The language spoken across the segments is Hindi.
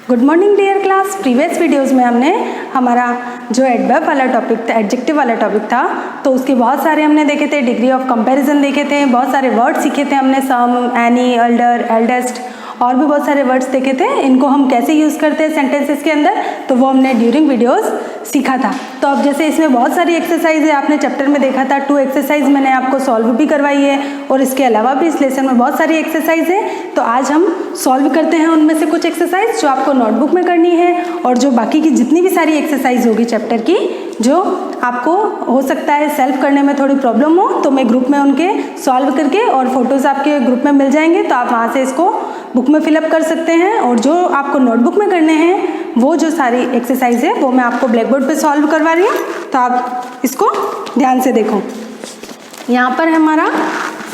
Good morning dear class. Previous videos में हमने हमारा जो एडवर्ब वाला टॉपिक था, एडजेक्टिव वाला टॉपिक था, तो उसके बहुत सारे हमने देखे थे, डिग्री ऑफ कंपैरिजन देखे थे, बहुत सारे वर्ड सीखे थे हमने, सम, एनी, एल्डर, एल्डेस्ट और भी बहुत सारे वर्ड्स देखे थे। इनको हम कैसे यूज़ करते हैं सेंटेंसेस के अंदर, तो वो हमने ड्यूरिंग वीडियोस सीखा था। तो अब जैसे इसमें बहुत सारी एक्सरसाइज है, आपने चैप्टर में देखा था 2 एक्सरसाइज मैंने आपको सॉल्व भी करवाई है, और इसके अलावा भी इस लेसन में बहुत सारी एक्सरसाइज है। तो आज हम सॉल्व करते हैं उनमें से कुछ एक्सरसाइज जो आपको नोटबुक में करनी है, और जो बाकी की जितनी भी सारी एक्सरसाइज होगी चैप्टर की, जो आपको हो सकता है सेल्फ करने में थोड़ी प्रॉब्लम हो, तो मैं ग्रुप में उनके सॉल्व करके, और फोटोज़ आपके ग्रुप में मिल जाएंगे, तो आप वहाँ से इसको बुक में फिलअप कर सकते हैं। और जो आपको नोटबुक में करने हैं, वो जो सारी एक्सरसाइज है वो मैं आपको ब्लैक बोर्ड पर सॉल्व करवा रही हूँ, तो आप इसको ध्यान से देखो। यहाँ पर हमारा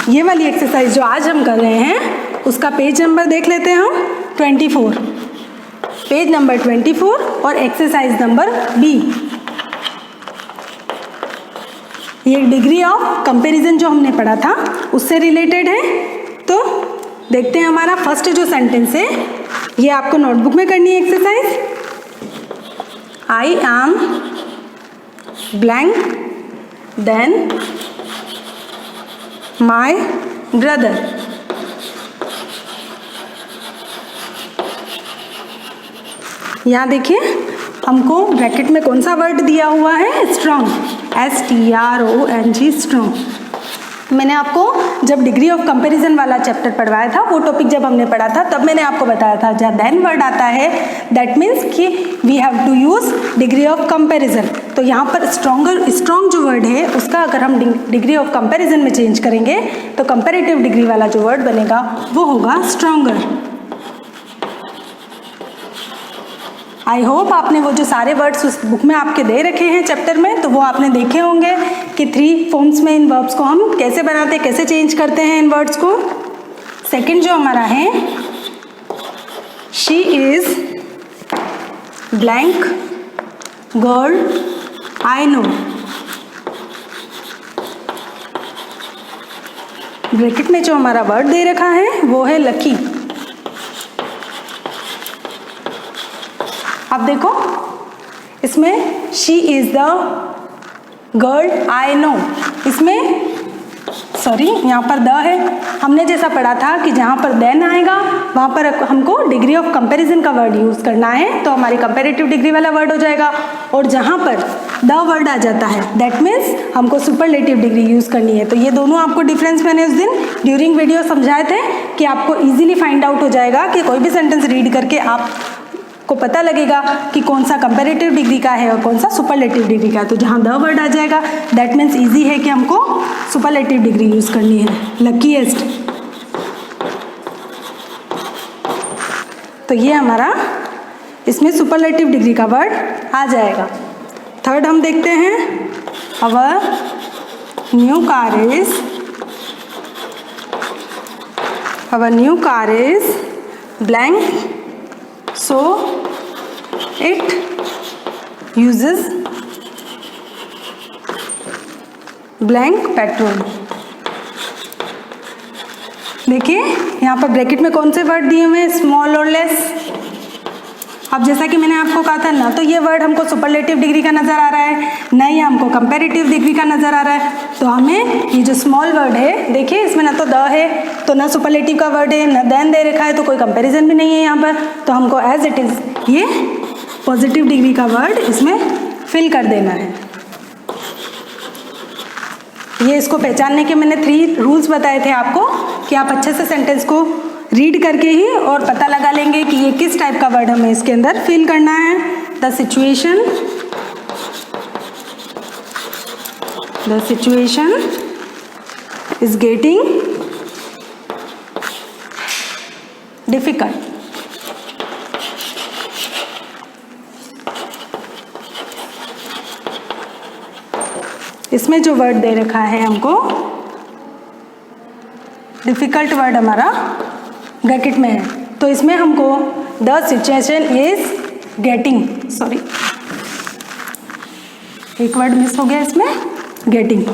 ये वाली एक्सरसाइज जो आज हम कर रहे हैं, उसका पेज नंबर देख लेते हैं हम, 24, पेज नंबर 24 और एक्सरसाइज नंबर बी। ये डिग्री ऑफ कंपैरिजन जो हमने पढ़ा था उससे रिलेटेड है। तो देखते हैं हमारा फर्स्ट जो सेंटेंस है, ये आपको नोटबुक में करनी है exercise. I am blank than my brother. यहाँ देखिए हमको ब्रैकेट में कौन सा वर्ड दिया हुआ है, स्ट्रॉन्ग, STRONG, स्ट्रॉन्ग। मैंने आपको जब डिग्री ऑफ कंपैरिजन वाला चैप्टर पढ़वाया था, वो टॉपिक जब हमने पढ़ा था, तब मैंने आपको बताया था जहाँ देन वर्ड आता है, दैट मीन्स कि we have to use degree of comparison. तो यहाँ पर स्ट्रॉन्ग जो वर्ड है, उसका अगर हम डिग्री ऑफ कंपैरिजन में चेंज करेंगे, तो कंपैरेटिव डिग्री वाला जो वर्ड बनेगा वो होगा स्ट्रॉन्गर। आई होप आपने वो जो सारे वर्ड्स उस बुक में आपके दे रखे हैं चैप्टर में, तो वो आपने देखे होंगे कि 3 फॉर्म्स में इन वर्ब्स को हम कैसे बनाते हैं, कैसे चेंज करते हैं इन वर्ड्स को। सेकंड जो हमारा है, she is blank girl I know. Bracket में जो हमारा वर्ड दे रखा है वो है लकी। अब देखो इसमें she is the girl I know, इसमें सॉरी यहाँ पर द है। हमने जैसा पढ़ा था कि जहाँ पर देन आएगा वहाँ पर हमको डिग्री ऑफ कंपैरिजन का वर्ड यूज़ करना है, तो हमारी कंपैरेटिव डिग्री वाला वर्ड हो जाएगा। और जहाँ पर द वर्ड आ जाता है, दैट मीन्स हमको सुपरलेटिव डिग्री यूज़ करनी है। तो ये दोनों आपको डिफरेंस मैंने उस दिन ड्यूरिंग वीडियो समझाए थे, कि आपको ईजिली फाइंड आउट हो जाएगा कि कोई भी सेंटेंस रीड करके आप को पता लगेगा कि कौन सा कंपैरेटिव डिग्री का है और कौन सा सुपरलेटिव डिग्री का है। तो जहाँ द वर्ड आ जाएगा, दैट मीन्स इजी है कि हमको सुपरलेटिव डिग्री यूज़ करनी है, लकीएस्ट। तो ये हमारा इसमें सुपरलेटिव डिग्री का वर्ड आ जाएगा। थर्ड हम देखते हैं, our new car is blank so it uses blank petrol। देखिए यहाँ पर ब्रैकेट में कौन से वर्ड दिए हुए हैं, स्मॉल और लेस। अब जैसा कि मैंने आपको कहा था, ना तो ये वर्ड हमको सुपरलेटिव डिग्री का नज़र आ रहा है, ना ही हमको कंपैरेटिव डिग्री का नज़र आ रहा है। तो हमें ये जो स्मॉल वर्ड है, देखिए इसमें ना तो द है, तो ना सुपरलेटिव का वर्ड है, ना देन दे रखा है, तो कोई कंपैरिजन भी नहीं है यहाँ पर। तो हमको एज इट इज़ ये पॉजिटिव डिग्री का वर्ड इसमें फिल कर देना है। ये इसको पहचानने के मैंने 3 रूल्स बताए थे आपको, कि आप अच्छे से सेंटेंस को रीड करके ही और पता लगा लेंगे कि ये किस टाइप का वर्ड हमें इसके अंदर फिल करना है। The situation is getting difficult. इसमें जो वर्ड दे रखा है हमको, डिफिकल्ट वर्ड हमारा ब्रैकेट में है, तो इसमें हमको the situation is getting, sorry एक वर्ड मिस हो गया इसमें, गेटिंग।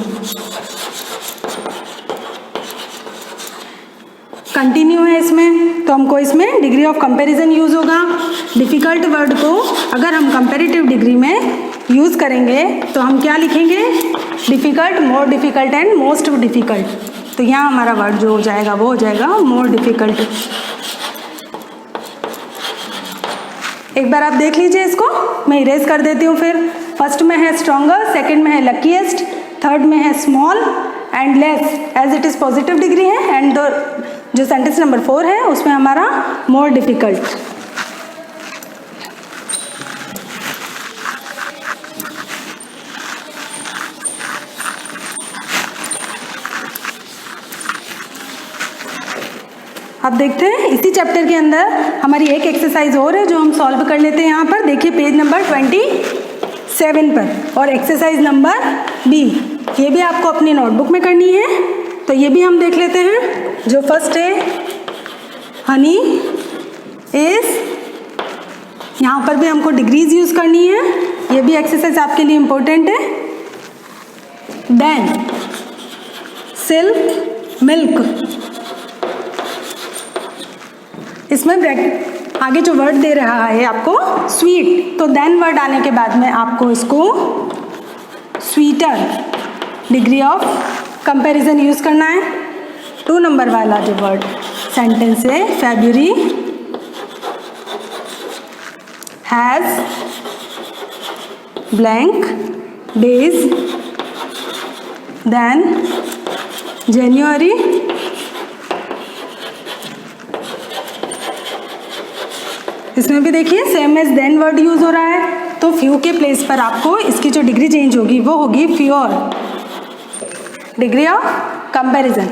कंटिन्यू है इसमें, तो हमको इसमें डिग्री ऑफ कंपैरिजन यूज़ होगा। डिफ़िकल्ट वर्ड को अगर हम कंपैरेटिव डिग्री में यूज़ करेंगे तो हम क्या लिखेंगे? Difficult, more difficult and most difficult. तो यहाँ हमारा वर्ड जो हो जाएगा वो हो जाएगा मोर डिफ़िकल्ट। एक बार आप देख लीजिए इसको, मैं इरेज कर देती हूँ फिर। फर्स्ट में है स्ट्रॉन्गर, सेकंड में है लकीएस्ट, थर्ड में है small and less as it is positive degree है, एंड जो सेंटेंस नंबर 4 है उसमें हमारा मोर डिफ़िकल्ट। अब देखते हैं इसी चैप्टर के अंदर हमारी एक एक्सरसाइज और है जो हम सॉल्व कर लेते हैं। यहाँ पर देखिए पेज नंबर 27 पर, और एक्सरसाइज नंबर बी, ये भी आपको अपनी नोटबुक में करनी है। तो ये भी हम देख लेते हैं। जो फर्स्ट है हनी इज, यहाँ पर भी हमको डिग्रीज यूज़ करनी है, ये भी एक्सरसाइज आपके लिए इम्पोर्टेंट है। देन सिल्क मिल्क, इसमें ब्रैकेट आगे जो वर्ड दे रहा है आपको स्वीट, तो देन वर्ड आने के बाद में आपको इसको sweeter degree of comparison use करना है। 2 नंबर वाला जो वर्ड सेंटेंस है February has blank days than January इसमें भी देखिए same as than word use हो रहा है, तो फ्यू के प्लेस पर आपको इसकी जो डिग्री चेंज होगी वो होगी fewer degree of comparison.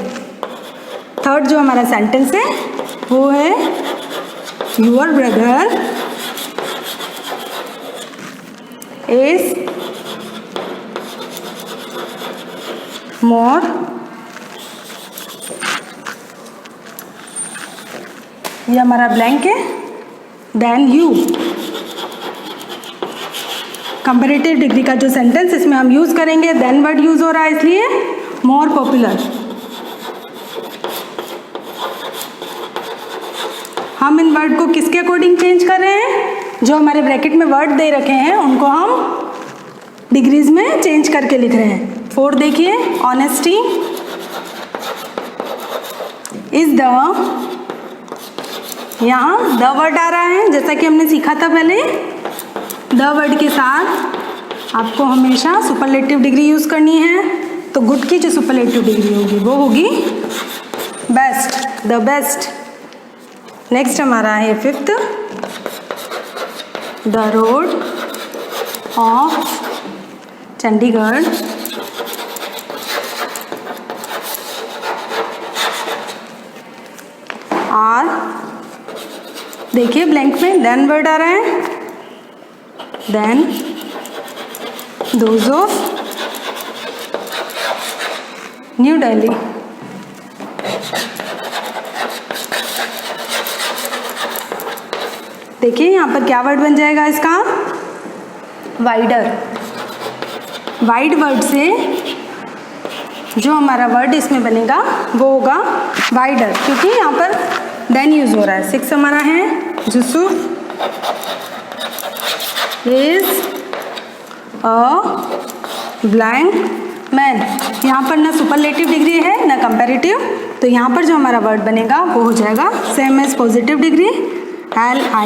Third जो हमारा सेंटेंस है वो है योर ब्रदर इज मोर, ये हमारा ब्लैंक है, देन यू। कंपैरेटिव डिग्री का जो सेंटेंस इसमें हम यूज़ करेंगे, देन वर्ड यूज़ हो रहा है इसलिए मोर पॉपुलर। हम इन वर्ड को किसके अकॉर्डिंग चेंज कर रहे हैं? जो हमारे ब्रैकेट में वर्ड दे रखे हैं उनको हम डिग्रीज में चेंज करके लिख रहे हैं। 4 देखिए ऑनेस्टी इज द, यहाँ द वर्ड आ रहा है जैसा कि हमने सीखा था पहले। द वर्ड के साथ आपको हमेशा सुपरलेटिव डिग्री यूज़ करनी है, तो गुड की जो सुपरलेटिव डिग्री होगी वो होगी बेस्ट, द बेस्ट। नेक्स्ट हमारा है 5th, the road of Chandigarh are, देखिए ब्लैंक में देन वर्ड आ रहा है, than those of New Delhi. देखिए यहाँ पर क्या वर्ड बन जाएगा इसका? वाइडर। वाइड वर्ड से जो हमारा वर्ड इसमें बनेगा वो होगा वाइडर, क्योंकि यहाँ पर देन यूज़ हो रहा है। 6 हमारा है Yusuf is a blank man. यहाँ पर ना सुपरलेटिव डिग्री है ना कंपैरेटिव, तो यहाँ पर जो हमारा वर्ड बनेगा वो हो जाएगा same as positive degree RELIABLE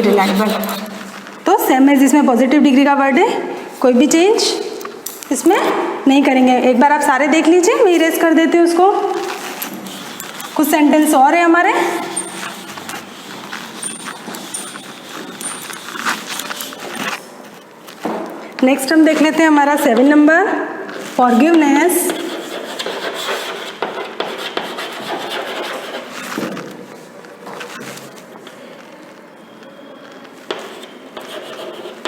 reliable. तो सेम एज इसमें पॉजिटिव डिग्री का वर्ड है, कोई भी चेंज इसमें नहीं करेंगे। एक बार आप सारे देख लीजिए, मैं इरेज कर देती हूँ उसको। कुछ सेंटेंस और है हमारे। नेक्स्ट हम देख लेते हैं हमारा 7 नंबर, forgiveness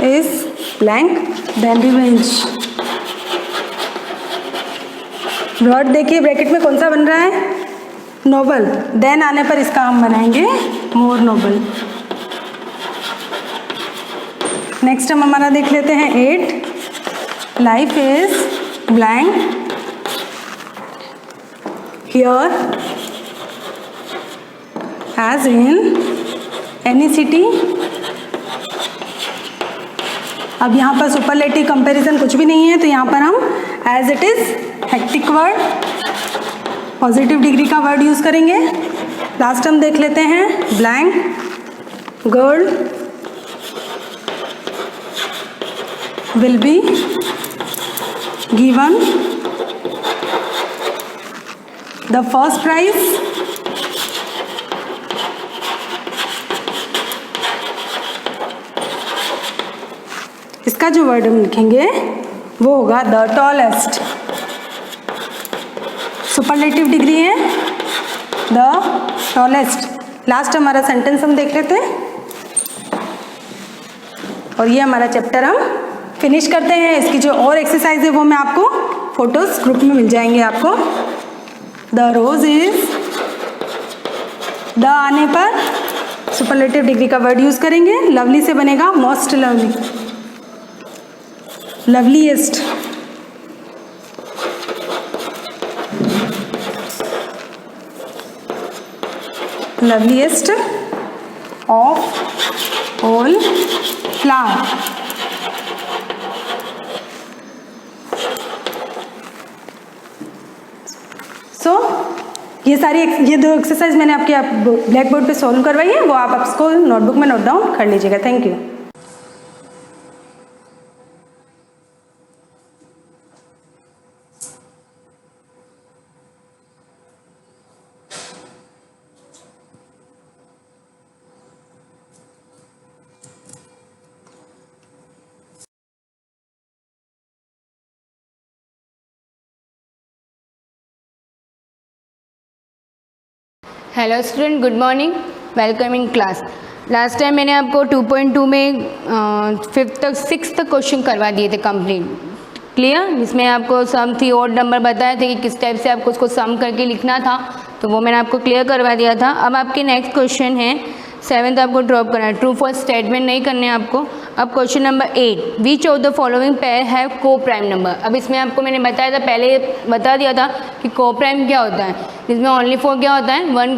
is blank than revenge. Word देखिए ब्रैकेट में कौन सा बन रहा है? नोबल। देन आने पर इसका हम बनाएंगे मोर नोबल। नेक्स्ट हम हमारा देख लेते हैं 8, life is blank here as in any city। अब यहाँ पर सुपरलेटिव कंपैरिजन कुछ भी नहीं है, तो यहाँ पर हम as it is hectic word, positive degree का वर्ड यूज करेंगे। लास्ट हम देख लेते हैं, blank girl will be given the first prize इसका जो वर्ड हम लिखेंगे वो होगा द टॉलेस्ट। सुपरलेटिव डिग्री है द टॉलेस्ट। लास्ट हमारा सेंटेंस हम देख लेते हैं और ये हमारा चैप्टर हम फिनिश करते हैं। इसकी जो और एक्सरसाइज है वो मैं आपको फोटोज ग्रुप में मिल जाएंगे आपको। द रोज इज, द आने पर सुपरलेटिव डिग्री का वर्ड यूज करेंगे। लवली से बनेगा most lovely, loveliest. Loveliest of all flower. So ये दो एक्सरसाइज मैंने आपके ब्लैक बोर्ड पे सॉल्व करवाई है, वो आप इसको नोटबुक में नोट डाउन कर लीजिएगा। Thank you. Hello student, good morning, welcome in class. Last time मैंने आपको 2.2 में 5th तक 6th तक क्वेश्चन करवा दिए थे कंप्लीट, क्लियर। जिसमें आपको सम थी, और नंबर बताए थे कि किस टाइप से आपको उसको सम करके लिखना था, तो वो मैंने आपको क्लियर करवा दिया था। अब आपके नेक्स्ट क्वेश्चन है 7th, आपको ड्रॉप करना है, ट्रू फॉल्स स्टेटमेंट नहीं करने आपको। अब question number 8, which of the following pair have को प्राइम नंबर। अब इसमें आपको मैंने बताया था, पहले बता दिया था कि को प्राइम क्या होता है, जिसमें ओनली फॉर क्या होता है, वन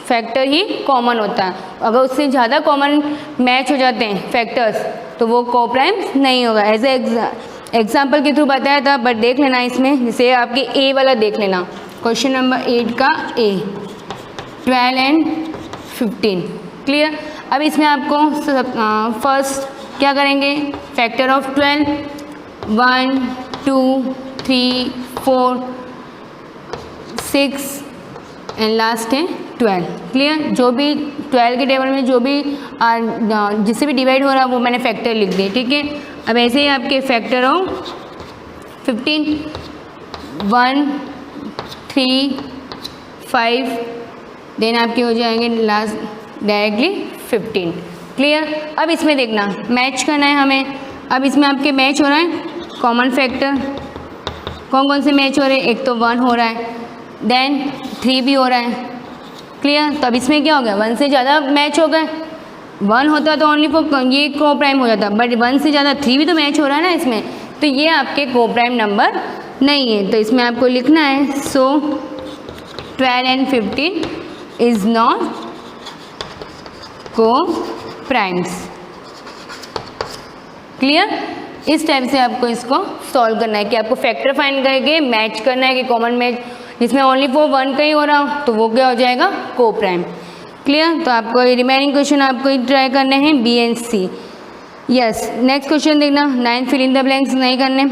फैक्टर ही कॉमन होता है। अगर उससे ज़्यादा कॉमन मैच हो जाते हैं फैक्टर्स तो वो को प्राइम नहीं होगा। एज एग्जाम्पल के थ्रू बताया था, बट देख लेना इसमें, जैसे आपके ए वाला देख लेना, क्वेश्चन नंबर 8 का ए, 12 and 15, क्लियर। अब इसमें आपको फर्स्ट क्या करेंगे, फैक्टर ऑफ 12, 1 2 3 4 6 एंड लास्ट है 12, क्लियर। जो भी 12 के टेबल में जो भी जिससे भी डिवाइड हो रहा है वो मैंने फैक्टर लिख दिए, ठीक है। अब ऐसे ही आपके फैक्टर ऑफ 15, 1 3 5 देन आपके हो जाएंगे लास्ट डायरेक्टली 15, क्लियर। अब इसमें देखना मैच करना है हमें। अब इसमें आपके मैच हो रहा है कॉमन फैक्टर, कौन कौन से मैच हो रहे हैं, एक तो 1 हो रहा है, देन 3 भी हो रहा है, क्लियर। तो अब इसमें क्या हो गया, 1 से ज़्यादा मैच हो गए। 1 होता तो ओनली फॉर ये को प्राइम हो जाता, बट 1 से ज़्यादा 3 भी तो मैच हो रहा है ना इसमें, तो ये आपके को प्राइम नंबर नहीं है। तो इसमें आपको लिखना है, सो 12 and 15 इज़ नॉट को प्राइम्स, क्लियर। इस टाइप से आपको इसको सॉल्व करना है कि आपको फैक्टर फाइंड करके मैच करना है कि कॉमन मैच जिसमें ओनली फॉर 1 का ही हो रहा हो तो वो क्या हो जाएगा, को प्राइम, क्लियर। तो आपको रिमेनिंग क्वेश्चन आपको ट्राई करने हैं B and C. Yes, next question देखना, 9 फिल इन द ब्लैंक्स नहीं करने।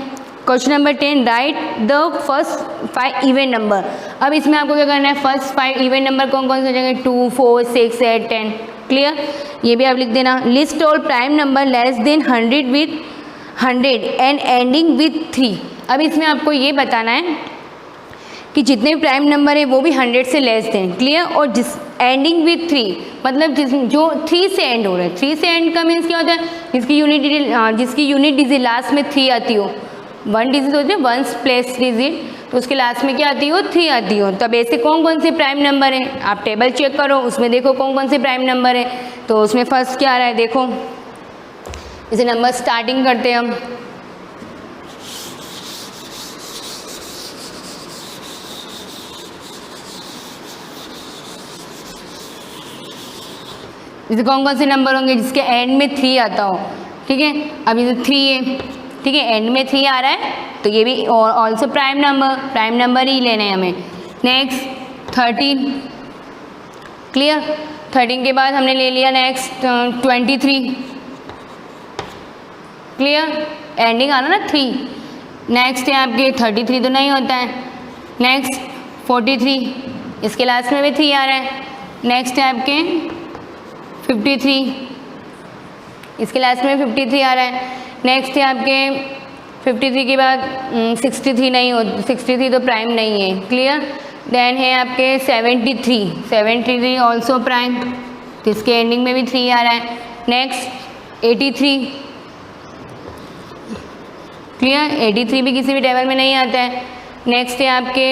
Question number 10, write the first 5 even number. अब इसमें आपको क्या करना है, फर्स्ट 5 इवेंट नंबर कौन कौन से हो जाएंगे, 2 4 6 8 10, क्लियर। ये भी आप लिख देना। List all prime number less than 100 with 100 and ending with 3। अब इसमें आपको ये बताना है कि जितने भी प्राइम नंबर है वो भी 100 से लेस दें, क्लियर। और जिस एंडिंग विथ 3 मतलब जो 3 से एंड हो रहा है, 3 से एंड का मीन्स क्या होता है, जिसकी यूनिट डिजिट लास्ट में 3 आती हो। 1 डिजिट होती है, 1 प्लेस डिजिट, तो उसके लास्ट में क्या आती हो, 3 आती हो। तब ऐसे कौन कौन से प्राइम नंबर हैं, आप टेबल चेक करो, उसमें देखो कौन कौन से प्राइम नंबर है। तो उसमें फर्स्ट क्या आ रहा है, देखो इसे नंबर स्टार्टिंग करते हैं हम। जैसे कौन कौन से नंबर होंगे जिसके एंड में 3 आता हो, ठीक है। अब ये 3 है, ठीक है, एंड में 3 आ रहा है तो ये भी ऑल्सो प्राइम नंबर ही लेना है हमें। Next 13, clear. 13 के बाद हमने ले लिया नेक्स्ट 23, क्लियर, एंडिंग आना ना 3। नेक्स्ट है आपके 33 तो नहीं होता है। नेक्स्ट 43, इसके लास्ट में भी 3 आ रहा है। नेक्स्ट है आपके 53, इसके लास्ट में 53 आ रहा है। नेक्स्ट है आपके 53 के बाद 63 नहीं हो, 63 तो प्राइम नहीं है, क्लियर। देन है आपके 73 ऑल्सो प्राइम, तो इसके एंडिंग में भी 3 आ रहा है। नेक्स्ट 83, क्लियर, 83 भी किसी भी टेबल में नहीं आता है। नेक्स्ट है आपके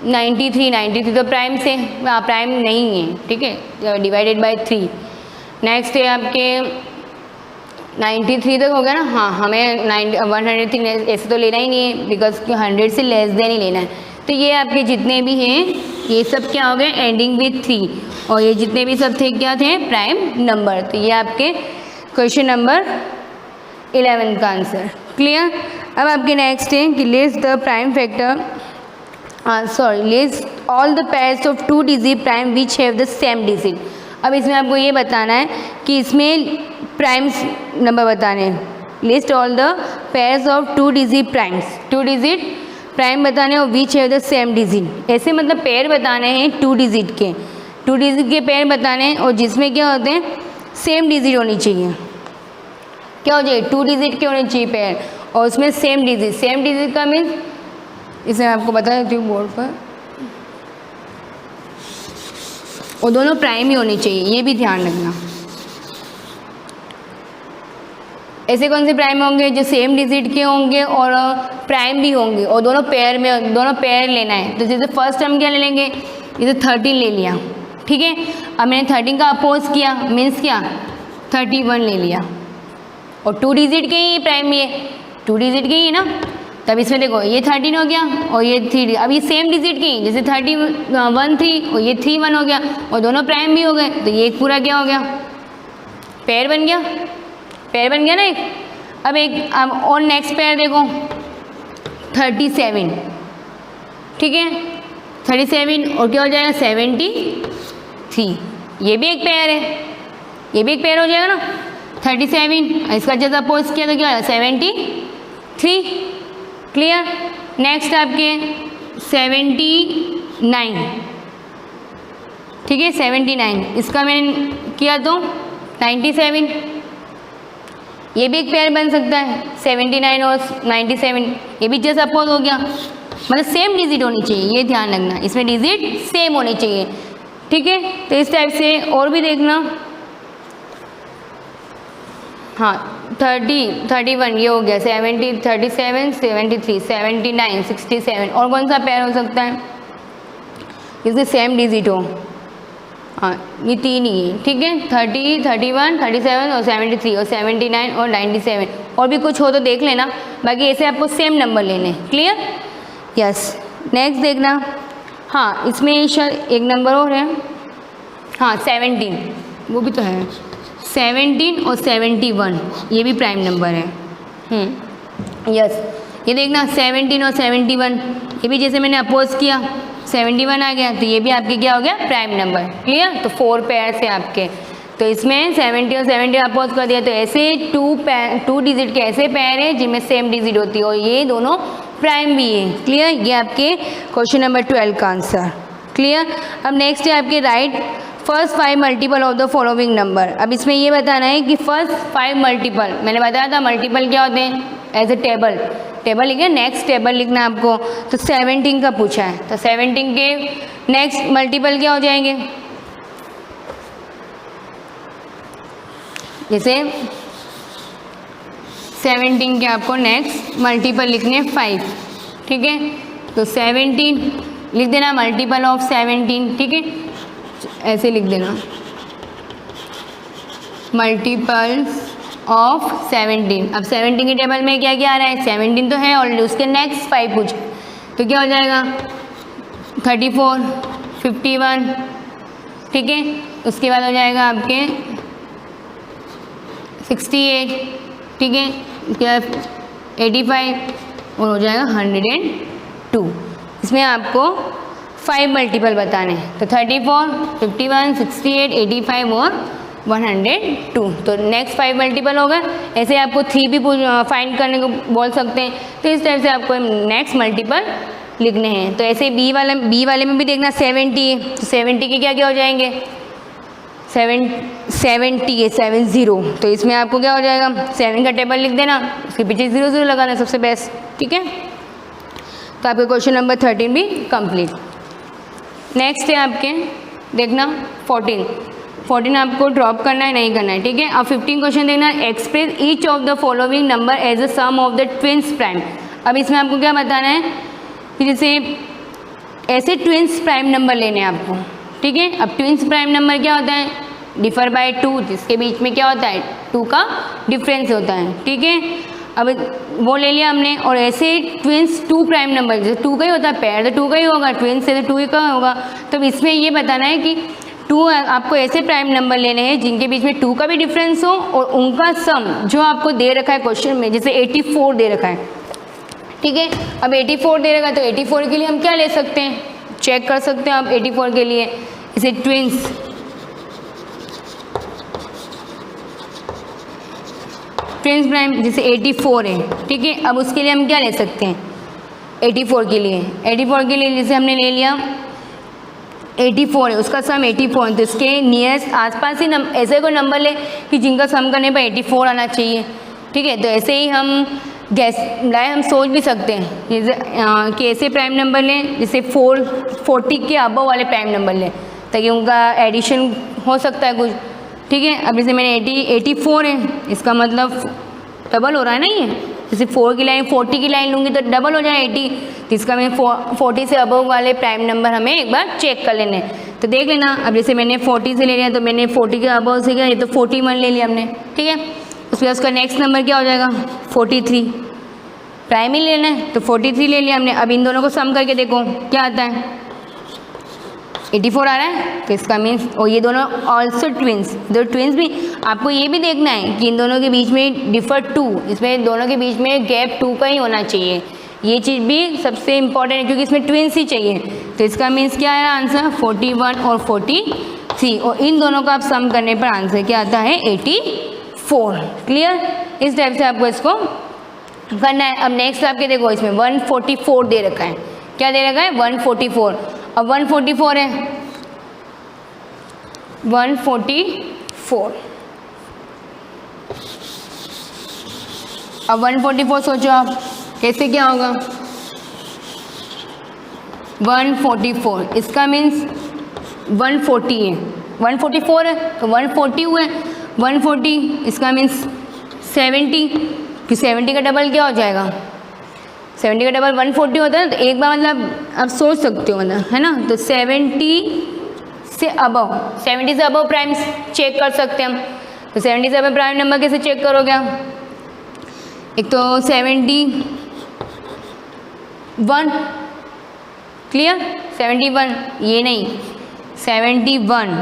93 तो प्राइम से प्राइम नहीं है, ठीक है, डिवाइडेड बाय 3। नेक्स्ट है आपके 93 तक हो गया ना, हाँ हमें 103 ऐसे तो लेना ही नहीं है बिकॉज 100 से लेस देन ही लेना है। तो ये आपके जितने भी हैं ये सब क्या हो गए, एंडिंग विथ 3, और ये जितने भी सब थे क्या थे, प्राइम नंबर। तो ये आपके क्वेश्चन नंबर 11 का आंसर, क्लियर। अब आपके नेक्स्ट है कि list the prime factor, list all the pairs of 2 digit prime which have the same digit. अब इसमें आपको ये बताना है कि इसमें प्राइम्स नंबर बताने हैं। List all the pairs of 2 digit primes, 2 digit prime बताने और which have the same digit. ऐसे मतलब पेयर बताने हैं 2 डिजिट के, 2 डिजिट के पेयर बताने हैं और जिसमें क्या होते हैं, सेम डिजिट होनी चाहिए। क्या हो जाए, 2 डिजिट के होने चाहिए पेयर और उसमें सेम डिजिट का मीन्स, इसे आपको बता देती हूँ बोर्ड पर, और दोनों प्राइम ही होनी चाहिए, ये भी ध्यान रखना। ऐसे कौन से प्राइम होंगे जो सेम डिजिट के होंगे और प्राइम भी होंगे और दोनों पेयर लेना है। तो जैसे फर्स्ट हम क्या ले लेंगे, जैसे 13 ले लिया, ठीक है। अब मैंने 13 का अपोज किया, मीन्स क्या 31 ले लिया, और 2 डिजिट के ही प्राइम, ये 2 डिजिट के ही ना। तब इसमें देखो ये 13 हो गया और ये 3, अब ये सेम डिजिट की, जैसे 31 3 और ये 3 1 हो गया और दोनों प्राइम भी हो गए, तो ये एक पूरा क्या हो गया, पेयर बन गया ना एक। अब और नेक्स्ट पेयर देखो 37, ठीक है, 37 और क्या हो जाएगा 73, ये भी एक पेयर है, ये भी एक पेयर हो जाएगा ना 37, इसका जैसा अपोज किया तो क्या होगा 73, क्लियर। नेक्स्ट आपके 79, ठीक है, 79 इसका मैंने किया तो 97, ये भी एक पेयर बन सकता है 79 और 97, ये भी जैसा अपोज हो गया, मतलब सेम डिजिट होनी चाहिए, ये ध्यान रखना, इसमें डिजिट सेम होने चाहिए, ठीक है। तो इस टाइप से और भी देखना, हाँ 31 ये हो गया, 70 37 73 79 67, और कौन सा पेयर हो सकता है जिसके सेम डिजिट हो, हाँ ये 3 ही है, ठीक है, 30 31 37 और 73 और 79 और 97, और भी कुछ हो तो देख लेना, बाकी ऐसे आपको सेम नंबर लेने, क्लियर, यस। नेक्स्ट देखना, हाँ इसमें शायद एक नंबर और है, हाँ 17, वो भी तो है 17 और 71, ये भी प्राइम नंबर है, यस। ये देखना 17 और 71, ये भी जैसे मैंने अपोज किया 71 आ गया, तो ये भी आपके क्या हो गया, प्राइम नंबर, क्लियर। तो 4 पेयर से आपके, तो इसमें 70 और 70 अपोज कर दिया, तो ऐसे 2 डिजिट के ऐसे पेयर है जिनमें सेम डिजिट होती है और ये दोनों प्राइम भी है, क्लियर। ये आपके क्वेश्चन नंबर 12 का आंसर, क्लियर। अब नेक्स्ट है आपके right first 5 multiple of the following number. अब इसमें ये बताना है कि फर्स्ट 5 मल्टीपल, मैंने बताया था मल्टीपल क्या होते हैं, एज ए टेबल लिखा, नेक्स्ट टेबल लिखना आपको। तो 17 का पूछा है, तो 17 के नेक्स्ट मल्टीपल क्या हो जाएंगे, जैसे 17 के आपको नेक्स्ट मल्टीपल लिखने 5, ठीक है। तो 17 लिख देना मल्टीपल ऑफ 17, ठीक है, ऐसे लिख देना मल्टीपल्स ऑफ 17। अब 17 के टेबल में क्या क्या आ रहा है, 17 तो है ऑलरेडी, उसके नेक्स्ट 5 पूछ, तो क्या हो जाएगा 34 51, ठीक है, उसके बाद हो जाएगा आपके 68, ठीक है, उसके बाद 85 और हो जाएगा 102। इसमें आपको 5 मल्टीपल बताने हैं, तो 34, 51, 68, 85 और 102। तो नेक्स्ट 5 मल्टीपल होगा। ऐसे आपको 3 भी फाइंड करने को बोल सकते हैं, तो इस टाइप से आपको नेक्स्ट मल्टीपल लिखने हैं। तो ऐसे बी वाले में भी देखना 70 है, तो 70 के क्या क्या हो जाएंगे, 70 है, 70। तो इसमें आपको क्या हो जाएगा, 7 का टेबल लिख देना, उसके पीछे 0 0 लगाना, सबसे बेस्ट, ठीक है। तो आपके क्वेश्चन नंबर 13 भी कंप्लीट। नेक्स्ट है आपके देखना 14 आपको ड्रॉप करना है नहीं करना है, ठीक है। अब 15 क्वेश्चन देखना, express each of the following number as a sum of the twins prime. अब इसमें आपको क्या बताना है कि जैसे ऐसे ट्विंस प्राइम नंबर लेने हैं आपको, ठीक है। अब ट्विंस प्राइम नंबर क्या होता है, डिफर बाय 2, जिसके बीच में क्या होता है 2 का डिफरेंस होता है, ठीक है। अब वो ले लिया हमने। और ऐसे ट्विंस 2 प्राइम नंबर, जैसे 2 का ही होता है, पेयर तो 2 का ही होगा, ट्विंस से तो 2 ही का होगा। तो इसमें ये बताना है कि 2 आपको ऐसे प्राइम नंबर लेने हैं जिनके बीच में 2 का भी डिफरेंस हो और उनका सम जो आपको दे रखा है क्वेश्चन में, जैसे 84 दे रखा है, ठीक है। अब 84 दे रखा है तो 84 के लिए हम क्या ले सकते हैं, चेक कर सकते हैं आप 84 के लिए, इसे ट्विंस प्राइम जैसे 84 है, ठीक है। अब उसके लिए हम क्या ले सकते हैं 84 के लिए जैसे हमने ले लिया 84 है, उसका सम 84 है, तो इसके नियरेस्ट आसपास ही ऐसे कोई नंबर ले कि जिनका सम करने पर 84 आना चाहिए, ठीक है। तो ऐसे ही हम हम सोच भी सकते हैं जैसे कि ऐसे प्राइम नंबर लें जैसे 40 के अबव वाले प्राइम नंबर लें, ताकि उनका एडिशन हो सकता है कुछ, ठीक है। अब जैसे मैंने 84 है, इसका मतलब डबल हो रहा है ना, ये जैसे 4 की लाइन 40 की लाइन लूँगी तो डबल हो जाए 80, तो इसका मैं 40 से अबव वाले प्राइम नंबर हमें एक बार चेक कर लेने। तो देख लेना, अब जैसे मैंने 40 से ले लिया तो मैंने 40 के अबव से क्या, ये तो 41 ले लिया हमने, ठीक है। उसके बाद उसका नेक्स्ट नंबर क्या हो जाएगा 43, प्राइम ही लेना है तो 43 ले लिया हमने। अब इन दोनों को सम करके देखो क्या आता है, 84 आ रहा है, तो इसका मीन्स, और ये दोनों ऑल्सो ट्विंस, दो ट्विंस भी आपको ये भी देखना है कि इन दोनों के बीच में डिफर 2, इसमें दोनों के बीच में गैप 2 का ही होना चाहिए, ये चीज़ भी सबसे इंपॉर्टेंट है क्योंकि इसमें ट्विंस ही चाहिए। तो इसका मीन्स क्या है आंसर 41 और 43, और इन दोनों का आप सम करने पर आंसर क्या आता है 84। क्लियर, इस टाइप से आपको इसको करना है। अब नेक्स्ट आपके देखो इसमें 144 दे रखा है, क्या दे रखा है 144। अब 144 है 144, अब 144 सोचो आप कैसे क्या होगा 144, इसका मीन्स 140 है, 144 है तो 140 हुए, 140 इसका मीन्स 70, कि 70 का डबल क्या हो जाएगा 70 का डबल 140 होता है, तो एक बार मतलब आप सोच सकते हो मतलब, है ना। तो 70 से अबव प्राइम चेक कर सकते हैं हम। तो 70 से अबव प्राइम नंबर कैसे चेक करोगे आप, एक तो 71, क्लियर 71, ये नहीं 71,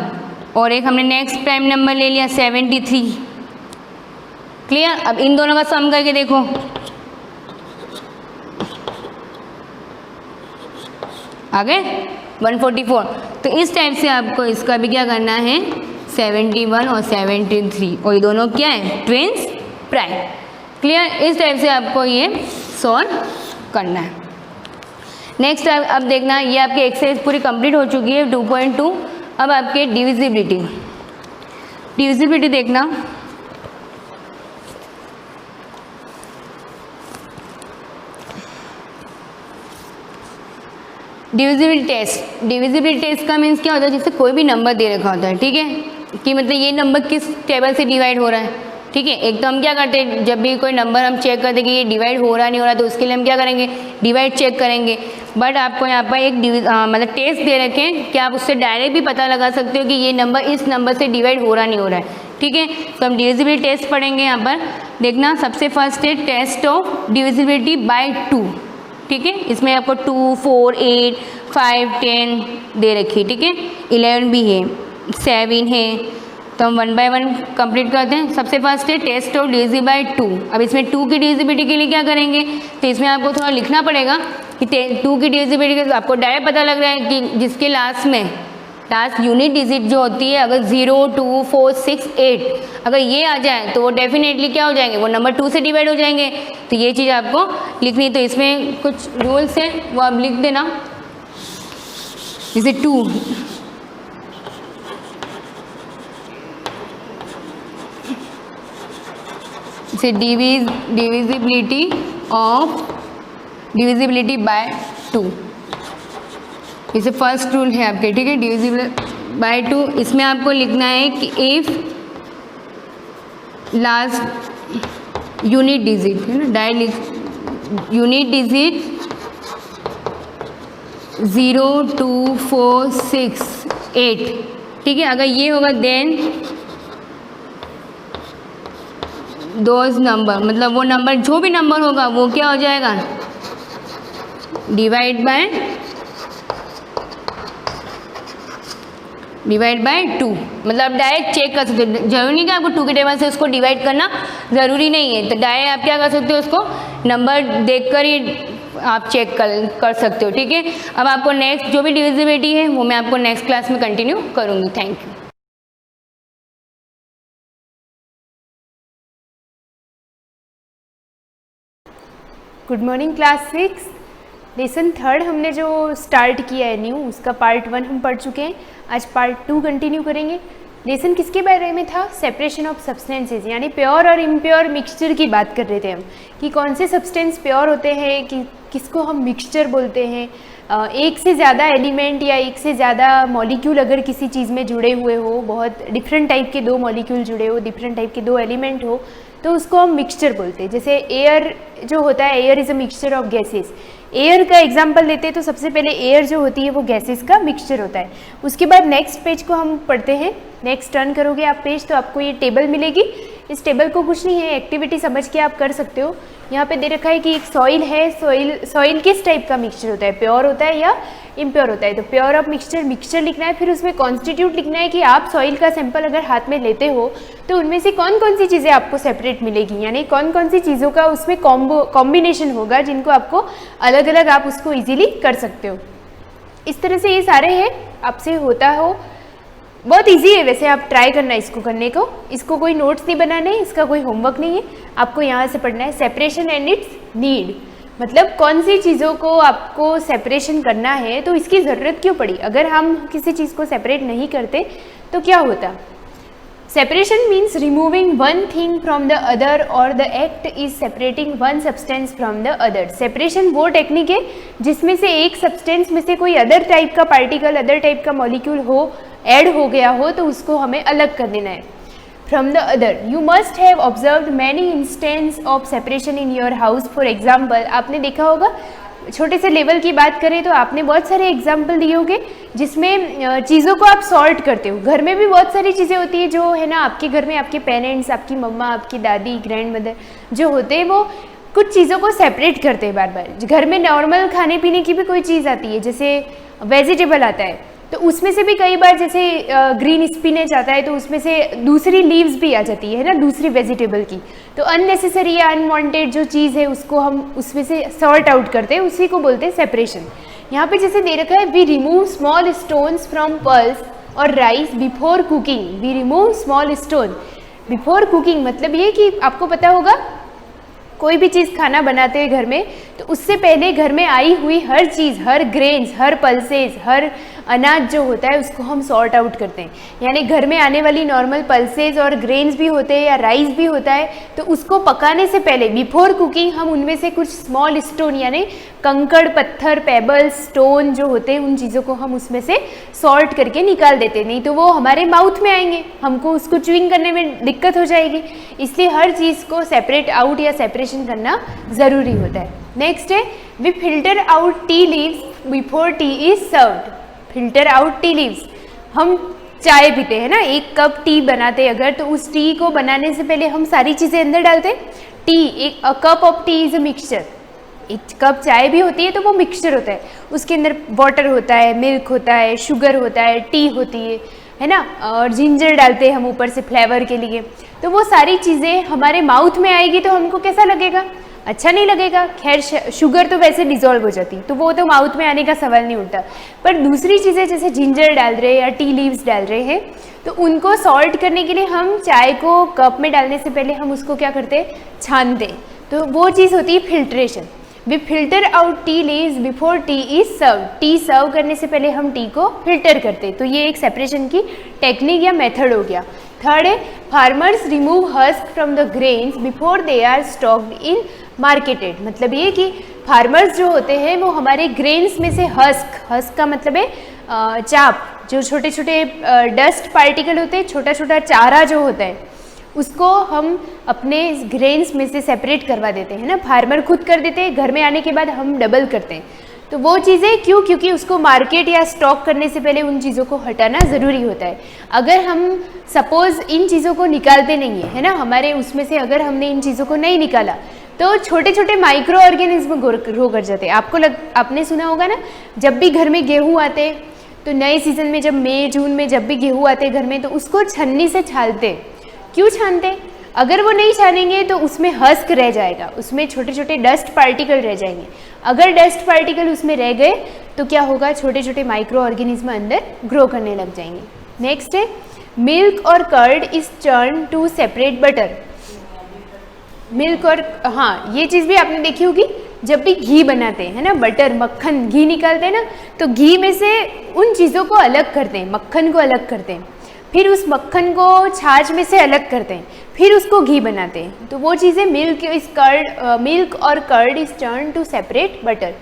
और एक हमने नेक्स्ट प्राइम नंबर ले लिया 73, क्लियर। अब इन दोनों का सम करके देखो, आ गए 144। तो इस टाइप से आपको इसका भी क्या करना है 71 और 73, और ये दोनों क्या है ट्विंस प्राइम, क्लियर। इस टाइप से आपको ये सॉल्व करना है। नेक्स्ट अब देखना, ये आपकी एक्सरसाइज पूरी कंप्लीट हो चुकी है 2.2। अब आपके डिविजिबिलिटी देखना, डिविजिबिलिटी टेस्ट का मीन्स क्या होता है, जैसे कोई भी नंबर दे रखा होता है, ठीक है, कि मतलब ये नंबर किस टेबल से डिवाइड हो रहा है, ठीक है। एक तो हम क्या करते हैं जब भी कोई नंबर हम चेक करते हैं कि ये डिवाइड हो रहा नहीं हो रहा, तो उसके लिए हम क्या करेंगे डिवाइड चेक करेंगे। बट आपको यहाँ पर एक मतलब टेस्ट दे रखे हैं कि आप उससे डायरेक्ट भी पता लगा सकते हो कि ये नंबर इस नंबर से डिवाइड हो रहा नहीं हो रहा है, ठीक है। तो हम डिविजिबिलिटी टेस्ट पढ़ेंगे। यहाँ पर देखना, सबसे फर्स्ट है टेस्ट ऑफ डिविजिबिलिटी बाय 2, ठीक है। इसमें आपको 2, 4, 8, 5, 10 दे रखी है, ठीक है, 11 भी है। 7 है। तो हम 1 बाय 1 कंप्लीट करते हैं। सबसे फर्स्ट है टेस्ट ऑफ डिविजिबिलिटी बाय 2। अब इसमें 2 की डिविजिबिलिटी के लिए क्या करेंगे, तो इसमें आपको थोड़ा लिखना पड़ेगा कि 2 की डिविजिबिलिटी आपको डायरेक्ट पता लग रहा है कि जिसके लास्ट यूनिट डिजिट जो होती है, अगर 0, 2, 4, 6, 8 अगर ये आ जाए तो वो डेफिनेटली क्या हो जाएंगे, वो नंबर 2 से डिवाइड हो जाएंगे। तो ये चीज़ आपको लिखनी। तो इसमें कुछ रूल्स हैं वो आप लिख देना। जैसे 2 से डिविजिबिलिटी बाय 2, इसे फर्स्ट रूल है आपके, ठीक है, डिविजिबल बाय 2। इसमें आपको लिखना है कि इफ लास्ट यूनिट डिजिट है ना, यूनिट डिजिट 0, 2, 4, 6, 8, ठीक है, अगर ये होगा देन दोज नंबर, मतलब वो नंबर जो भी नंबर होगा वो क्या हो जाएगा, डिवाइड बाय 2। मतलब डायरेक्ट चेक कर सकते हो, जरूरी नहीं कि आपको 2 के टेबल से उसको डिवाइड करना ज़रूरी नहीं है। तो डायरेक्ट आप क्या कर सकते हो, उसको नंबर देखकर ही आप चेक कर सकते हो, ठीक है। अब आपको नेक्स्ट जो भी डिविजिबिलिटी है वो मैं आपको नेक्स्ट क्लास में कंटिन्यू करूँगी। Thank you. Good morning class 6। Lesson 3 हमने जो स्टार्ट किया है न्यू, उसका पार्ट 1 हम पढ़ चुके हैं। आज पार्ट 2 कंटिन्यू करेंगे। लेसन किसके बारे में था, सेपरेशन ऑफ सब्सटेंसेस, यानी प्योर और इम्प्योर मिक्सचर की बात कर रहे थे हम, कि कौन से सब्सटेंस प्योर होते हैं, कि किसको हम मिक्सचर बोलते हैं। एक से ज़्यादा एलिमेंट या एक से ज़्यादा मॉलिक्यूल अगर किसी चीज़ में जुड़े हुए हो, बहुत डिफरेंट टाइप के 2 मॉलिक्यूल जुड़े हो, डिफरेंट टाइप के 2 एलिमेंट हो, तो उसको हम मिक्सचर बोलते हैं। जैसे एयर जो होता है, air is a mixture of gases. Air का एग्जांपल लेते हैं तो सबसे पहले एयर जो होती है वो गैसेस का मिक्सचर होता है। उसके बाद नेक्स्ट पेज को हम पढ़ते हैं। नेक्स्ट टर्न करोगे आप पेज तो आपको ये टेबल मिलेगी। इस टेबल को कुछ नहीं है, एक्टिविटी समझ के आप कर सकते हो। यहाँ पे दे रखा है कि एक सॉइल है, सॉइल किस टाइप का मिक्सचर होता है, प्योर होता है या इम्प्योर होता है। तो प्योर ऑफ मिक्सचर लिखना है, फिर उसमें कॉन्स्टिट्यूट लिखना है कि आप सॉइल का सैंपल अगर हाथ में लेते हो तो उनमें से कौन कौन सी चीज़ें आपको सेपरेट मिलेगी, यानी कौन कौन सी चीज़ों का उसमें कॉम्बिनेशन होगा जिनको आपको अलग अलग आप उसको ईजिली कर सकते हो। इस तरह से ये सारे हैं, आपसे होता हो। बहुत इजी है वैसे, आप ट्राई करना इसको करने को। इसको कोई नोट्स नहीं बनाने, इसका कोई होमवर्क नहीं है, आपको यहाँ से पढ़ना है। सेपरेशन एंड इट्स नीड, मतलब कौन सी चीज़ों को आपको सेपरेशन करना है, तो इसकी ज़रूरत क्यों पड़ी। अगर हम किसी चीज़ को सेपरेट नहीं करते तो क्या होता। Separation means removing one thing from the other और the act is separating one substance from the other. Separation वो टेक्निक है जिसमें से एक सब्सटेंस में से कोई अदर टाइप का पार्टिकल, अदर टाइप का मॉलिक्यूल हो, ऐड हो गया हो, तो उसको हमें अलग कर देना है from the other. You must have observed many instance of separation in your house. For example, आपने देखा होगा, छोटे से लेवल की बात करें तो आपने बहुत सारे एग्जाम्पल दिए होंगे जिसमें चीज़ों को आप सॉर्ट करते हो। घर में भी बहुत सारी चीज़ें होती है जो है ना, आपके घर में आपके पेरेंट्स, आपकी मम्मा, आपकी दादी, ग्रैंड मदर जो होते हैं वो कुछ चीज़ों को सेपरेट करते हैं बार बार। घर में नॉर्मल खाने पीने की भी कोई चीज़ आती है, जैसे वेजिटेबल आता है, तो उसमें से भी कई बार जैसे ग्रीन स्पिनच आता है तो उसमें से दूसरी लीव्स भी आ जाती है ना, दूसरी वेजिटेबल की। तो अननेसेसरी या अनवांटेड जो चीज़ है उसको हम उसमें से सॉर्ट आउट करते हैं, उसी को बोलते हैं सेपरेशन। यहाँ पे जैसे दे रखा है, we remove small stones from pulse और rice before cooking. We remove small stone before cooking, मतलब ये कि आपको पता होगा कोई भी चीज़ खाना बनाते हैं घर में तो उससे पहले घर में आई हुई हर चीज़, हर ग्रेन्स, हर पल्सेस, हर अनाज जो होता है उसको हम सॉर्ट आउट करते हैं। यानी घर में आने वाली नॉर्मल पल्सेस और ग्रेन्स भी होते हैं या राइस भी होता है, तो उसको पकाने से पहले बिफोर कुकिंग हम उनमें से कुछ स्मॉल स्टोन यानी कंकड़, पत्थर, पेबल्स, स्टोन जो होते हैं उन चीज़ों को हम उसमें से सॉर्ट करके निकाल देते हैं, नहीं तो वो हमारे माउथ में आएंगे, हमको उसको च्यूइंग करने में दिक्कत हो जाएगी। इसलिए हर चीज़ को सेपरेट आउट या सेपरेशन करना ज़रूरी होता है। नेक्स्ट है, we filter out tea leaves before tea is served. Filter out tea leaves, हम चाय पीते हैं ना, एक कप टी बनाते हैं अगर, तो उस टी को बनाने से पहले हम सारी चीज़ें अंदर डालते हैं। टी, एक cup of T is a mixture. एक कप चाय भी होती है तो वो मिक्सचर होता है, उसके अंदर वाटर होता है, मिल्क होता है, शुगर होता है, टी होती है, है ना, और जिंजर डालते हैं हम ऊपर से फ्लेवर के लिए। तो वो सारी चीज़ें हमारे माउथ में आएगी तो हमको कैसा लगेगा, अच्छा नहीं लगेगा। खैर शुगर तो वैसे डिज़ोल्व हो जाती, तो वो तो माउथ में आने का सवाल नहीं उठता। पर दूसरी चीज़ें जैसे जिंजर डाल रहे हैं या टी लीव्स डाल रहे हैं, तो उनको सॉल्ट करने के लिए हम चाय को कप में डालने से पहले हम उसको क्या करते हैं, छानते। तो वो चीज़ होती है filtration. We filter out tea leaves before tea is serve. Tea serve करने से पहले हम टी को फिल्टर करते। तो ये एक सेपरेशन की टेक्निक या मेथड हो गया। थर्ड है farmers remove husk from the grains before they are stocked in marketed. मतलब ये कि फार्मर्स जो होते हैं वो हमारे ग्रेन्स में से हस्क का मतलब है चाप, जो छोटे छोटे डस्ट पार्टिकल होते हैं, छोटा छोटा चारा जो होता है, उसको हम अपने ग्रेन्स में से सेपरेट करवा देते हैं ना। फार्मर खुद कर देते हैं, घर में आने के बाद हम डबल करते हैं। तो वो चीज़ें क्यों, क्योंकि उसको मार्केट या स्टॉक करने से पहले उन चीज़ों को हटाना ज़रूरी होता है। अगर हम सपोज़ इन चीज़ों को निकालते नहीं है ना, हमारे उसमें से अगर हमने इन चीज़ों को नहीं निकाला तो छोटे छोटे माइक्रो ऑर्गेनिज्म ग्रो कर जाते हैं। आपने सुना होगा ना, जब भी घर में गेहूँ आते तो नए सीज़न में, जब मई जून में जब भी गेहूँ आते घर में, तो उसको छन्नी से छालते। क्यों छानते? अगर वो नहीं छानेंगे तो उसमें हस्क रह जाएगा, उसमें छोटे छोटे डस्ट पार्टिकल रह जाएंगे। अगर डस्ट पार्टिकल उसमें रह गए तो क्या होगा, छोटे छोटे माइक्रो ऑर्गेनिज्म अंदर ग्रो करने लग जाएंगे। नेक्स्ट है मिल्क और curd is turn to separate butter. Milk और, हाँ ये चीज़ भी आपने देखी होगी, जब भी घी बनाते हैं ना, बटर मक्खन घी निकालते हैं ना, तो घी में से उन चीज़ों को अलग करते हैं, मक्खन को अलग करते हैं, फिर उस मक्खन को छाछ में से अलग करते हैं, फिर उसको घी बनाते हैं। तो वो चीज़ें मिल्क और curd is turn to separate butter.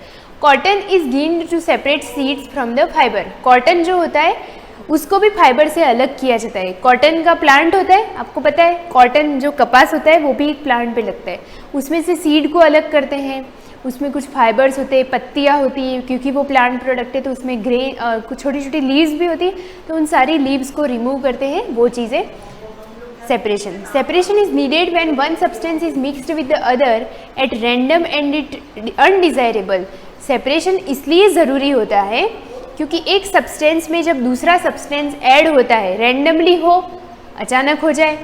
Cotton is ginned to separate seeds from the fibre. Cotton जो होता है उसको भी फाइबर से अलग किया जाता है। कॉटन का प्लांट होता है, आपको पता है, कॉटन जो कपास होता है वो भी एक प्लांट पे लगता है। उसमें से सीड को अलग करते हैं, उसमें कुछ फाइबर्स होते हैं, पत्तियाँ होती हैं, क्योंकि वो प्लांट प्रोडक्ट है तो उसमें कुछ छोटी छोटी लीव्स भी होती है, तो उन सारी लीव्स को रिमूव करते हैं। वो चीज़ें separation is needed when one substance is mixed with the other at random and it undesirable. Separation इसलिए ज़रूरी होता है क्योंकि एक सब्सटेंस में जब दूसरा सब्सटेंस ऐड होता है, रैंडमली हो, अचानक हो जाए,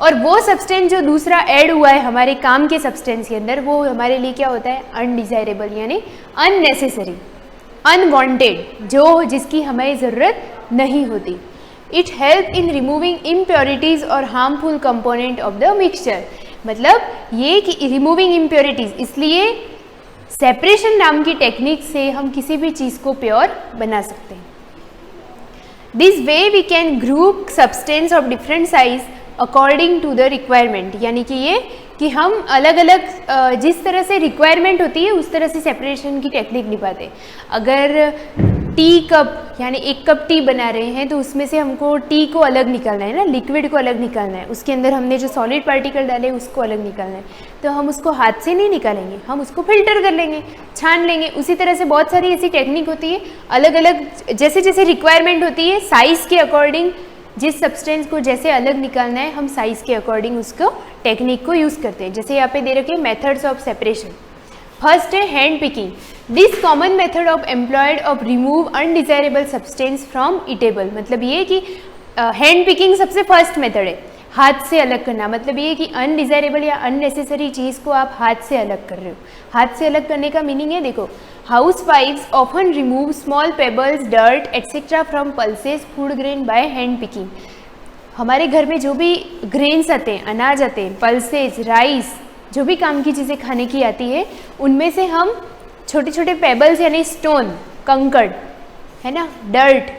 और वो सब्सटेंस जो दूसरा ऐड हुआ है हमारे काम के सब्सटेंस के अंदर, वो हमारे लिए क्या होता है, अनडिजायरेबल, यानी अननेसेसरी, अनवांटेड, जो जिसकी हमें ज़रूरत नहीं होती। It help in removing impurities और harmful component of the mixture. मतलब ये कि रिमूविंग इम्प्योरिटीज़, इसलिए सेपरेशन नाम की टेक्निक से हम किसी भी चीज़ को प्योर बना सकते हैं। This way we can group substance of different size according to the requirement. यानी कि ये कि हम अलग अलग जिस तरह से रिक्वायरमेंट होती है उस तरह से सेपरेशन की टेक्निक निभाते हैं। अगर टी कप यानी एक कप टी बना रहे हैं तो उसमें से हमको टी को अलग निकालना है ना, लिक्विड को अलग निकालना है, उसके अंदर हमने जो सॉलिड पार्टिकल डाले उसको अलग निकालना है, तो हम उसको हाथ से नहीं निकालेंगे, हम उसको फिल्टर कर लेंगे, छान लेंगे। उसी तरह से बहुत सारी ऐसी टेक्निक होती है, अलग अलग जैसे जैसे रिक्वायरमेंट होती है, साइज़ के अकॉर्डिंग जिस सब्सटेंस को जैसे अलग निकालना है, हम साइज़ के अकॉर्डिंग उसको टेक्निक को यूज़ करते हैं। जैसे यहाँ पे दे रखे मेथड्स ऑफ सेपरेशन। फर्स्ट है hand picking. This common method of employed of remove undesirable substance from eatable. मतलब ये कि हैंड पिकिंग सबसे फर्स्ट मेथड है, हाथ से अलग करना। मतलब ये कि अनडिजायरेबल या अननेसेसरी चीज़ को आप हाथ से अलग कर रहे हो। हाथ से अलग करने का मीनिंग है, देखो, हाउस वाइफ्स often remove small pebbles, dirt etcetera from pulses, food grain by hand picking. हमारे घर में जो भी ग्रेन्स आते हैं, अनाज आते हैं, पल्सेस, राइस, जो भी काम की चीज़ें खाने की आती है, उनमें से हम छोटे छोटे पेबल्स यानी स्टोन, कंकड़, है ना, डर्ट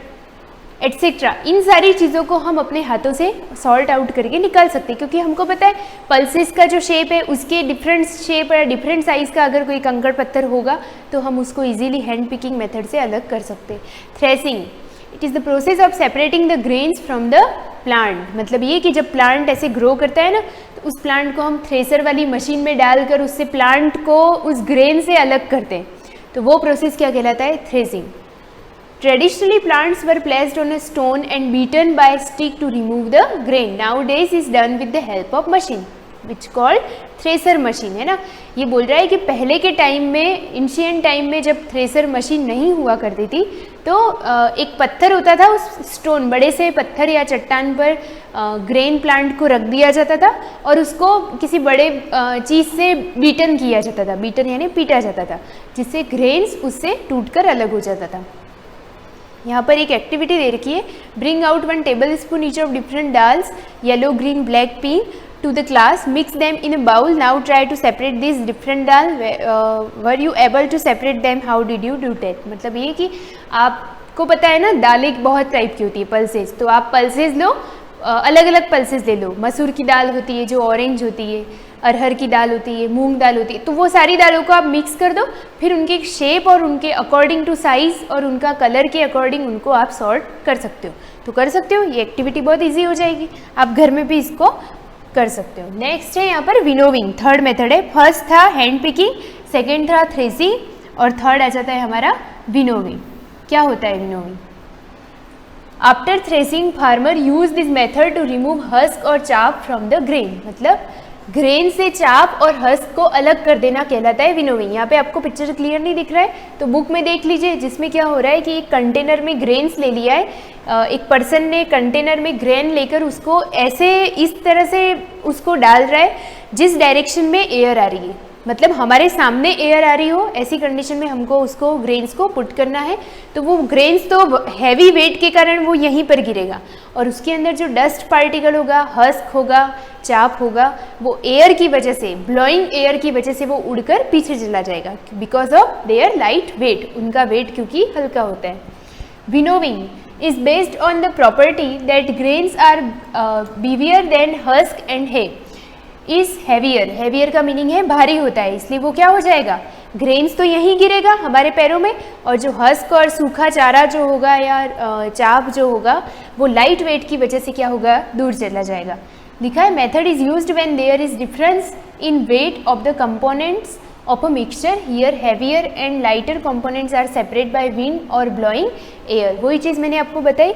एटसेट्रा, इन सारी चीज़ों को हम अपने हाथों से सॉर्ट आउट करके निकाल सकते हैं। क्योंकि हमको पता है पल्सेस का जो शेप है उसके डिफरेंट शेप या डिफरेंट साइज़ का अगर कोई कंकड़ पत्थर होगा तो हम उसको इजीली हैंड पिकिंग मेथड से अलग कर सकते हैं। Threshing, it is the process of separating the grains from the plant. मतलब ये कि जब प्लांट ऐसे ग्रो करता है ना, तो उस प्लांट को हम थ्रेसर वाली मशीन में डालकर उससे प्लांट को उस ग्रेन से अलग करते हैं, तो वो प्रोसेस क्या कहलाता है, threshing. Traditionally, plants were placed on a stone and beaten by a stick to remove the grain. Nowadays, is done with the help of machine, which called thresher machine, है ना। ये बोल रहा है कि पहले के टाइम में, एंशिएंट टाइम में, जब थ्रेसर मशीन नहीं हुआ करती थी, तो एक पत्थर होता था, उस स्टोन बड़े से पत्थर या चट्टान पर ग्रेन प्लांट को रख दिया जाता था और उसको किसी बड़े चीज़ से बीटन किया जाता था, बीटन यानी पीटा जाता था, जिससे ग्रेन्स उससे टूटकर अलग हो जाता था। यहाँ पर एक एक्टिविटी दे रखी है, bring out 1 table spoon each of different dals, yellow, green, black, pink to the class, mix them in a bowl, now try to separate these different dal, were you able to separate them, how did you do that। मतलब ये कि आपको पता है ना दालें बहुत टाइप की होती है, पल्सेस, तो आप पल्सेस लो, अलग अलग पल्सेस ले लो, मसूर की दाल होती है जो ऑरेंज होती है, अरहर की दाल होती है, मूंग दाल होती है, तो वो सारी दालों को आप मिक्स कर दो, फिर उनके शेप और उनके अकॉर्डिंग टू साइज़ और उनका कलर के अकॉर्डिंग उनको आप सॉर्ट कर सकते हो। तो कर सकते हो, ये एक्टिविटी बहुत ईजी हो जाएगी, आप घर में भी इसको कर सकते हो। नेक्स्ट है यहाँ पर विनोविंग, थर्ड मेथड है। फर्स्ट था हैंड पिकिंग, सेकेंड था थ्रेसिंग और थर्ड आ जाता है हमारा विनोविंग। क्या होता है winnowing? After threshing farmer use this method to remove husk और चाप फ्रॉम द ग्रेन, मतलब ग्रेन से चाप और हस्क को अलग कर देना कहलाता है विनोविंग। यहाँ पे आपको पिक्चर क्लियर नहीं दिख रहा है तो बुक में देख लीजिए, जिसमें क्या हो रहा है कि एक कंटेनर में ग्रेन्स ले लिया है, एक पर्सन ने कंटेनर में ग्रेन लेकर उसको ऐसे इस तरह से उसको डाल रहा है जिस डायरेक्शन में एयर आ रही है, मतलब हमारे सामने एयर आ रही हो, ऐसी कंडीशन में हमको उसको ग्रेन्स को पुट करना है। तो वो ग्रेन्स तो हैवी वेट के कारण वो यहीं पर गिरेगा और उसके अंदर जो डस्ट पार्टिकल होगा, हस्क होगा, चाप होगा, वो एयर की वजह से, ब्लोइंग एयर की वजह से वो उड़कर पीछे चला जाएगा, because of their light weight, उनका वेट क्योंकि हल्का होता है। Winnowing is based on the property that grains are beefier than husk and hay is heavier। heavier का मीनिंग है भारी होता है, इसलिए वो क्या हो जाएगा, ग्रेन्स तो यहीं गिरेगा हमारे पैरों में, और जो हस्क और सूखा चारा जो होगा या चाप जो होगा वो लाइट वेट की वजह से क्या होगा, दूर चला जाएगा। लिखा है method is used when there is difference in weight of the components of a mixture, here heavier and lighter components are separate by wind or blowing air। वही चीज़ मैंने आपको बताई।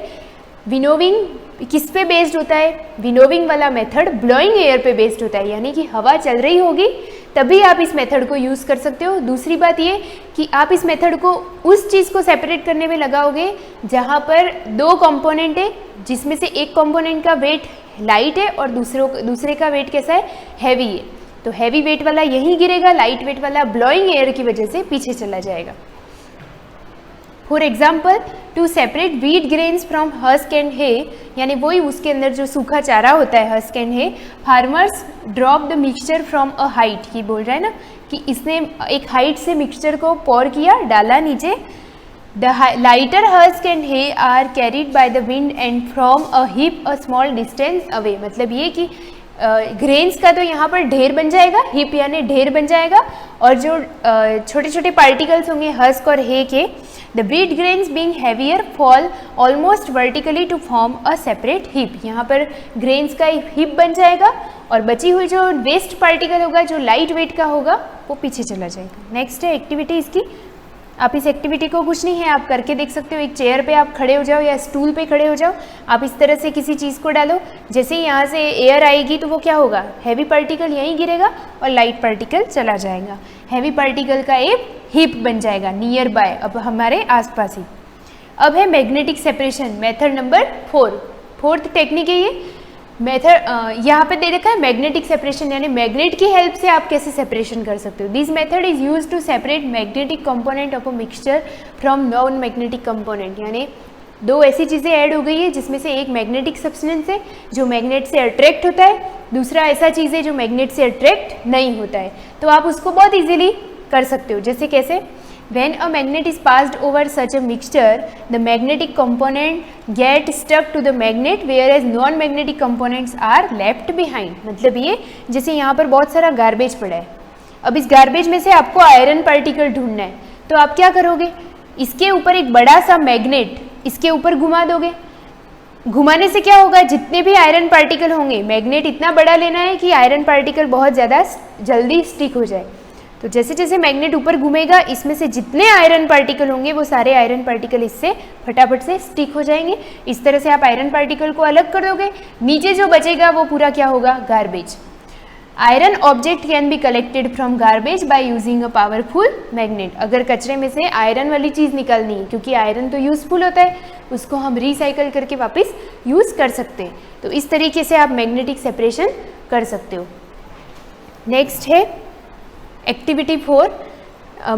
विनोविंग किस पे बेस्ड होता है? विनोविंग वाला मेथड ब्लोइंग एयर पे बेस्ड होता है, यानी कि हवा चल रही होगी तभी आप इस मेथड को यूज़ कर सकते हो। दूसरी बात ये कि आप इस मेथड को उस चीज़ को सेपरेट करने में लगाओगे जहाँ पर दो कंपोनेंट है, जिसमें से एक कंपोनेंट का वेट लाइट है और दूसरे का वेट कैसा है, हैवी है। तो हैवी वेट वाला यहीं गिरेगा, लाइट वेट वाला ब्लोइंग एयर की वजह से पीछे चला जाएगा। For example to separate wheat grains from husk and hay, यानी वही उसके अंदर जो सूखा चारा होता है husk and hay, farmers drop the mixture from a height. ये बोल रहा है ना कि इसने एक हाइट से मिक्सचर को पोर किया, डाला नीचे। The lighter husk and hay are carried by the wind and from a heap a small distance away. मतलब ये कि ग्रेन्स का तो यहाँ पर ढेर बन जाएगा, हिप यानी ढेर बन जाएगा, और जो छोटे छोटे पार्टिकल्स होंगे हस्क और हे के, the wheat grains being heavier fall almost vertically to form a separate heap. यहाँ पर ग्रेन्स का हिप बन जाएगा और बची हुई जो वेस्ट पार्टिकल होगा जो लाइट वेट का होगा वो पीछे चला जाएगा। नेक्स्ट है एक्टिविटी इसकी। आप इस एक्टिविटी को कुछ नहीं है, आप करके देख सकते हो। एक चेयर पे आप खड़े हो जाओ या स्टूल पे खड़े हो जाओ, आप इस तरह से किसी चीज़ को डालो, जैसे ही यहाँ से एयर आएगी तो वो क्या होगा, हैवी पार्टिकल यहीं गिरेगा और लाइट पार्टिकल चला जाएगा। हैवी पार्टिकल का एक हिप बन जाएगा नियर बाय, अब हमारे आसपास ही। अब है magnetic separation, method number 4, fourth technique है ये मेथड। यहाँ पे दे रखा है मैग्नेटिक सेपरेशन, यानी मैग्नेट की हेल्प से आप कैसे सेपरेशन कर सकते हो। This method is use to separate magnetic component of a mixture from non magnetic component. यानी दो ऐसी चीज़ें ऐड हो गई है जिसमें से एक मैग्नेटिक सब्सटेंस है जो मैग्नेट से अट्रैक्ट होता है, दूसरा ऐसा चीज़ है जो मैग्नेट से अट्रैक्ट नहीं होता है। तो आप उसको बहुत ईजिली कर सकते हो। जैसे कैसे, when a magnet is passed over such a mixture, the magnetic component get stuck to the magnet whereas non-magnetic components are left behind। मतलब ये जैसे यहाँ पर बहुत सारा गार्बेज पड़ा है, अब इस गार्बेज में से आपको आयरन पार्टिकल ढूंढना है, तो आप क्या करोगे, इसके ऊपर एक बड़ा सा मैग्नेट इसके ऊपर घुमा दोगे। घुमाने से क्या होगा, जितने भी आयरन पार्टिकल होंगे, मैग्नेट इतना बड़ा लेना है कि आयरन पार्टिकल बहुत ज़्यादा जल्दी स्टिक हो जाए। तो जैसे जैसे मैग्नेट ऊपर घूमेगा, इसमें से जितने आयरन पार्टिकल होंगे वो सारे आयरन पार्टिकल इससे फटाफट से स्टिक हो जाएंगे। इस तरह से आप आयरन पार्टिकल को अलग कर दोगे, नीचे जो बचेगा वो पूरा क्या होगा, garbage. Iron object can be collected from garbage by using a powerful magnet. अगर कचरे में से आयरन वाली चीज़ निकालनी है, क्योंकि आयरन तो यूज़फुल होता है, उसको हम रिसाइकल करके वापस यूज़ कर सकते हैं। तो इस तरीके से आप मैग्नेटिक सेपरेशन कर सकते हो। नेक्स्ट है activity 4,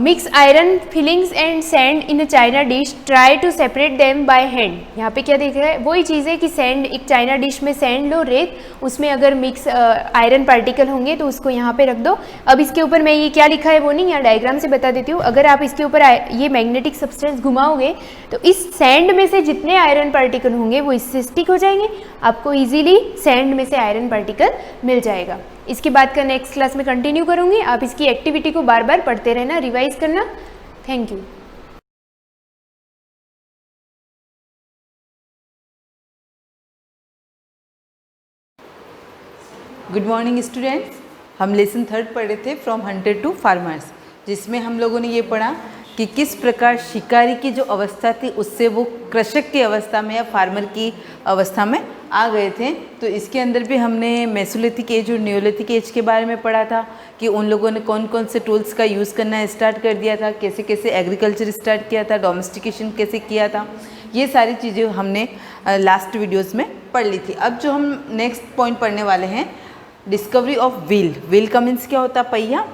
mix iron filings and sand in a china dish, try to separate them by hand. यहाँ पे क्या देख रहा है, वही चीज़ है कि सैंड, एक चाइना डिश में सैंड लो, रेत, उसमें अगर मिक्स आयरन पार्टिकल होंगे तो उसको यहाँ पे रख दो। अब इसके ऊपर मैं ये क्या लिखा है वो नहीं, यहाँ डायग्राम से बता देती हूँ। अगर आप इसके ऊपर ये मैग्नेटिक सब्सटेंस घुमाओगे तो इस सैंड में से जितने आयरन पार्टिकल होंगे वो इससे स्टिक हो जाएंगे, आपको ईजिली सैंड में से आयरन पार्टिकल मिल जाएगा। इसके बाद का नेक्स्ट क्लास में कंटिन्यू करूँगी। आप इसकी एक्टिविटी को बार बार पढ़ते रहना, रिवाइज करना। Thank you. Good morning students. हम लेसन 3 पढ़े थे फ्रॉम हंटर टू फार्मर्स, जिसमें हम लोगों ने ये पढ़ा कि किस प्रकार शिकारी की जो अवस्था थी उससे वो कृषक की अवस्था में या फार्मर की अवस्था में आ गए थे। तो इसके अंदर भी हमने मेसोलिथिक एज और नियोलिथिक एज के बारे में पढ़ा था कि उन लोगों ने कौन कौन से टूल्स का यूज़ करना स्टार्ट कर दिया था, कैसे कैसे एग्रीकल्चर स्टार्ट किया था, डोमेस्टिकेशन कैसे किया था। ये सारी चीज़ें हमने लास्ट वीडियोज़ में पढ़ ली थी। अब जो हम नेक्स्ट पॉइंट पढ़ने वाले हैं, डिस्कवरी ऑफ व्हील। व्हील का मीन्स क्या होता है, पहिया।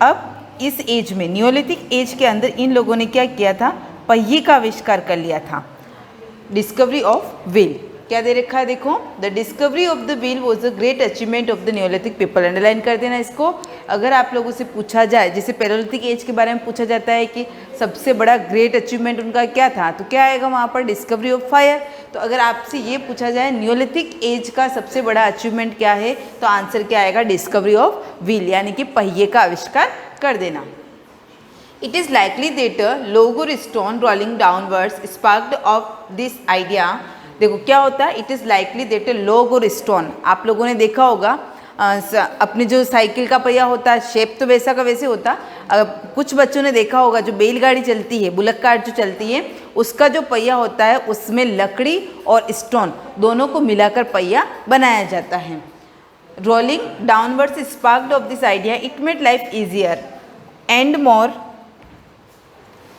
अब इस एज में, नियोलिथिक एज के अंदर इन लोगों ने क्या किया था, पहिए का आविष्कार कर लिया था। डिस्कवरी ऑफ व्हील क्या दे रखा है, देखो, the discovery of the wheel was a great achievement of the Neolithic people. Underline कर देना इसको। अगर आप लोगों से पूछा जाए, जैसे पैलेलिथिक एज के बारे में पूछा जाता है कि सबसे बड़ा ग्रेट अचीवमेंट उनका क्या था, तो क्या आएगा वहाँ पर, डिस्कवरी ऑफ फायर। तो अगर आपसे ये पूछा जाए नियोलिथिक एज का सबसे बड़ा अचीवमेंट क्या है, तो आंसर क्या आएगा, डिस्कवरी ऑफ व्हील, यानी कि पहिए का आविष्कार कर देना। It is likely that a log or stone rolling downwards sparked of this idea। देखो क्या होता है, it is likely that A log और स्टोन। आप लोगों ने देखा होगा अपने जो साइकिल का पहिया होता है, शेप तो वैसा का वैसे होता। कुछ बच्चों ने देखा होगा जो बैलगाड़ी चलती है, बुलक कार्ट जो चलती है, उसका जो पहिया होता है उसमें लकड़ी और स्टोन दोनों को मिलाकर पहिया बनाया जाता है। Rolling downwards sparked of this idea, it made life easier and more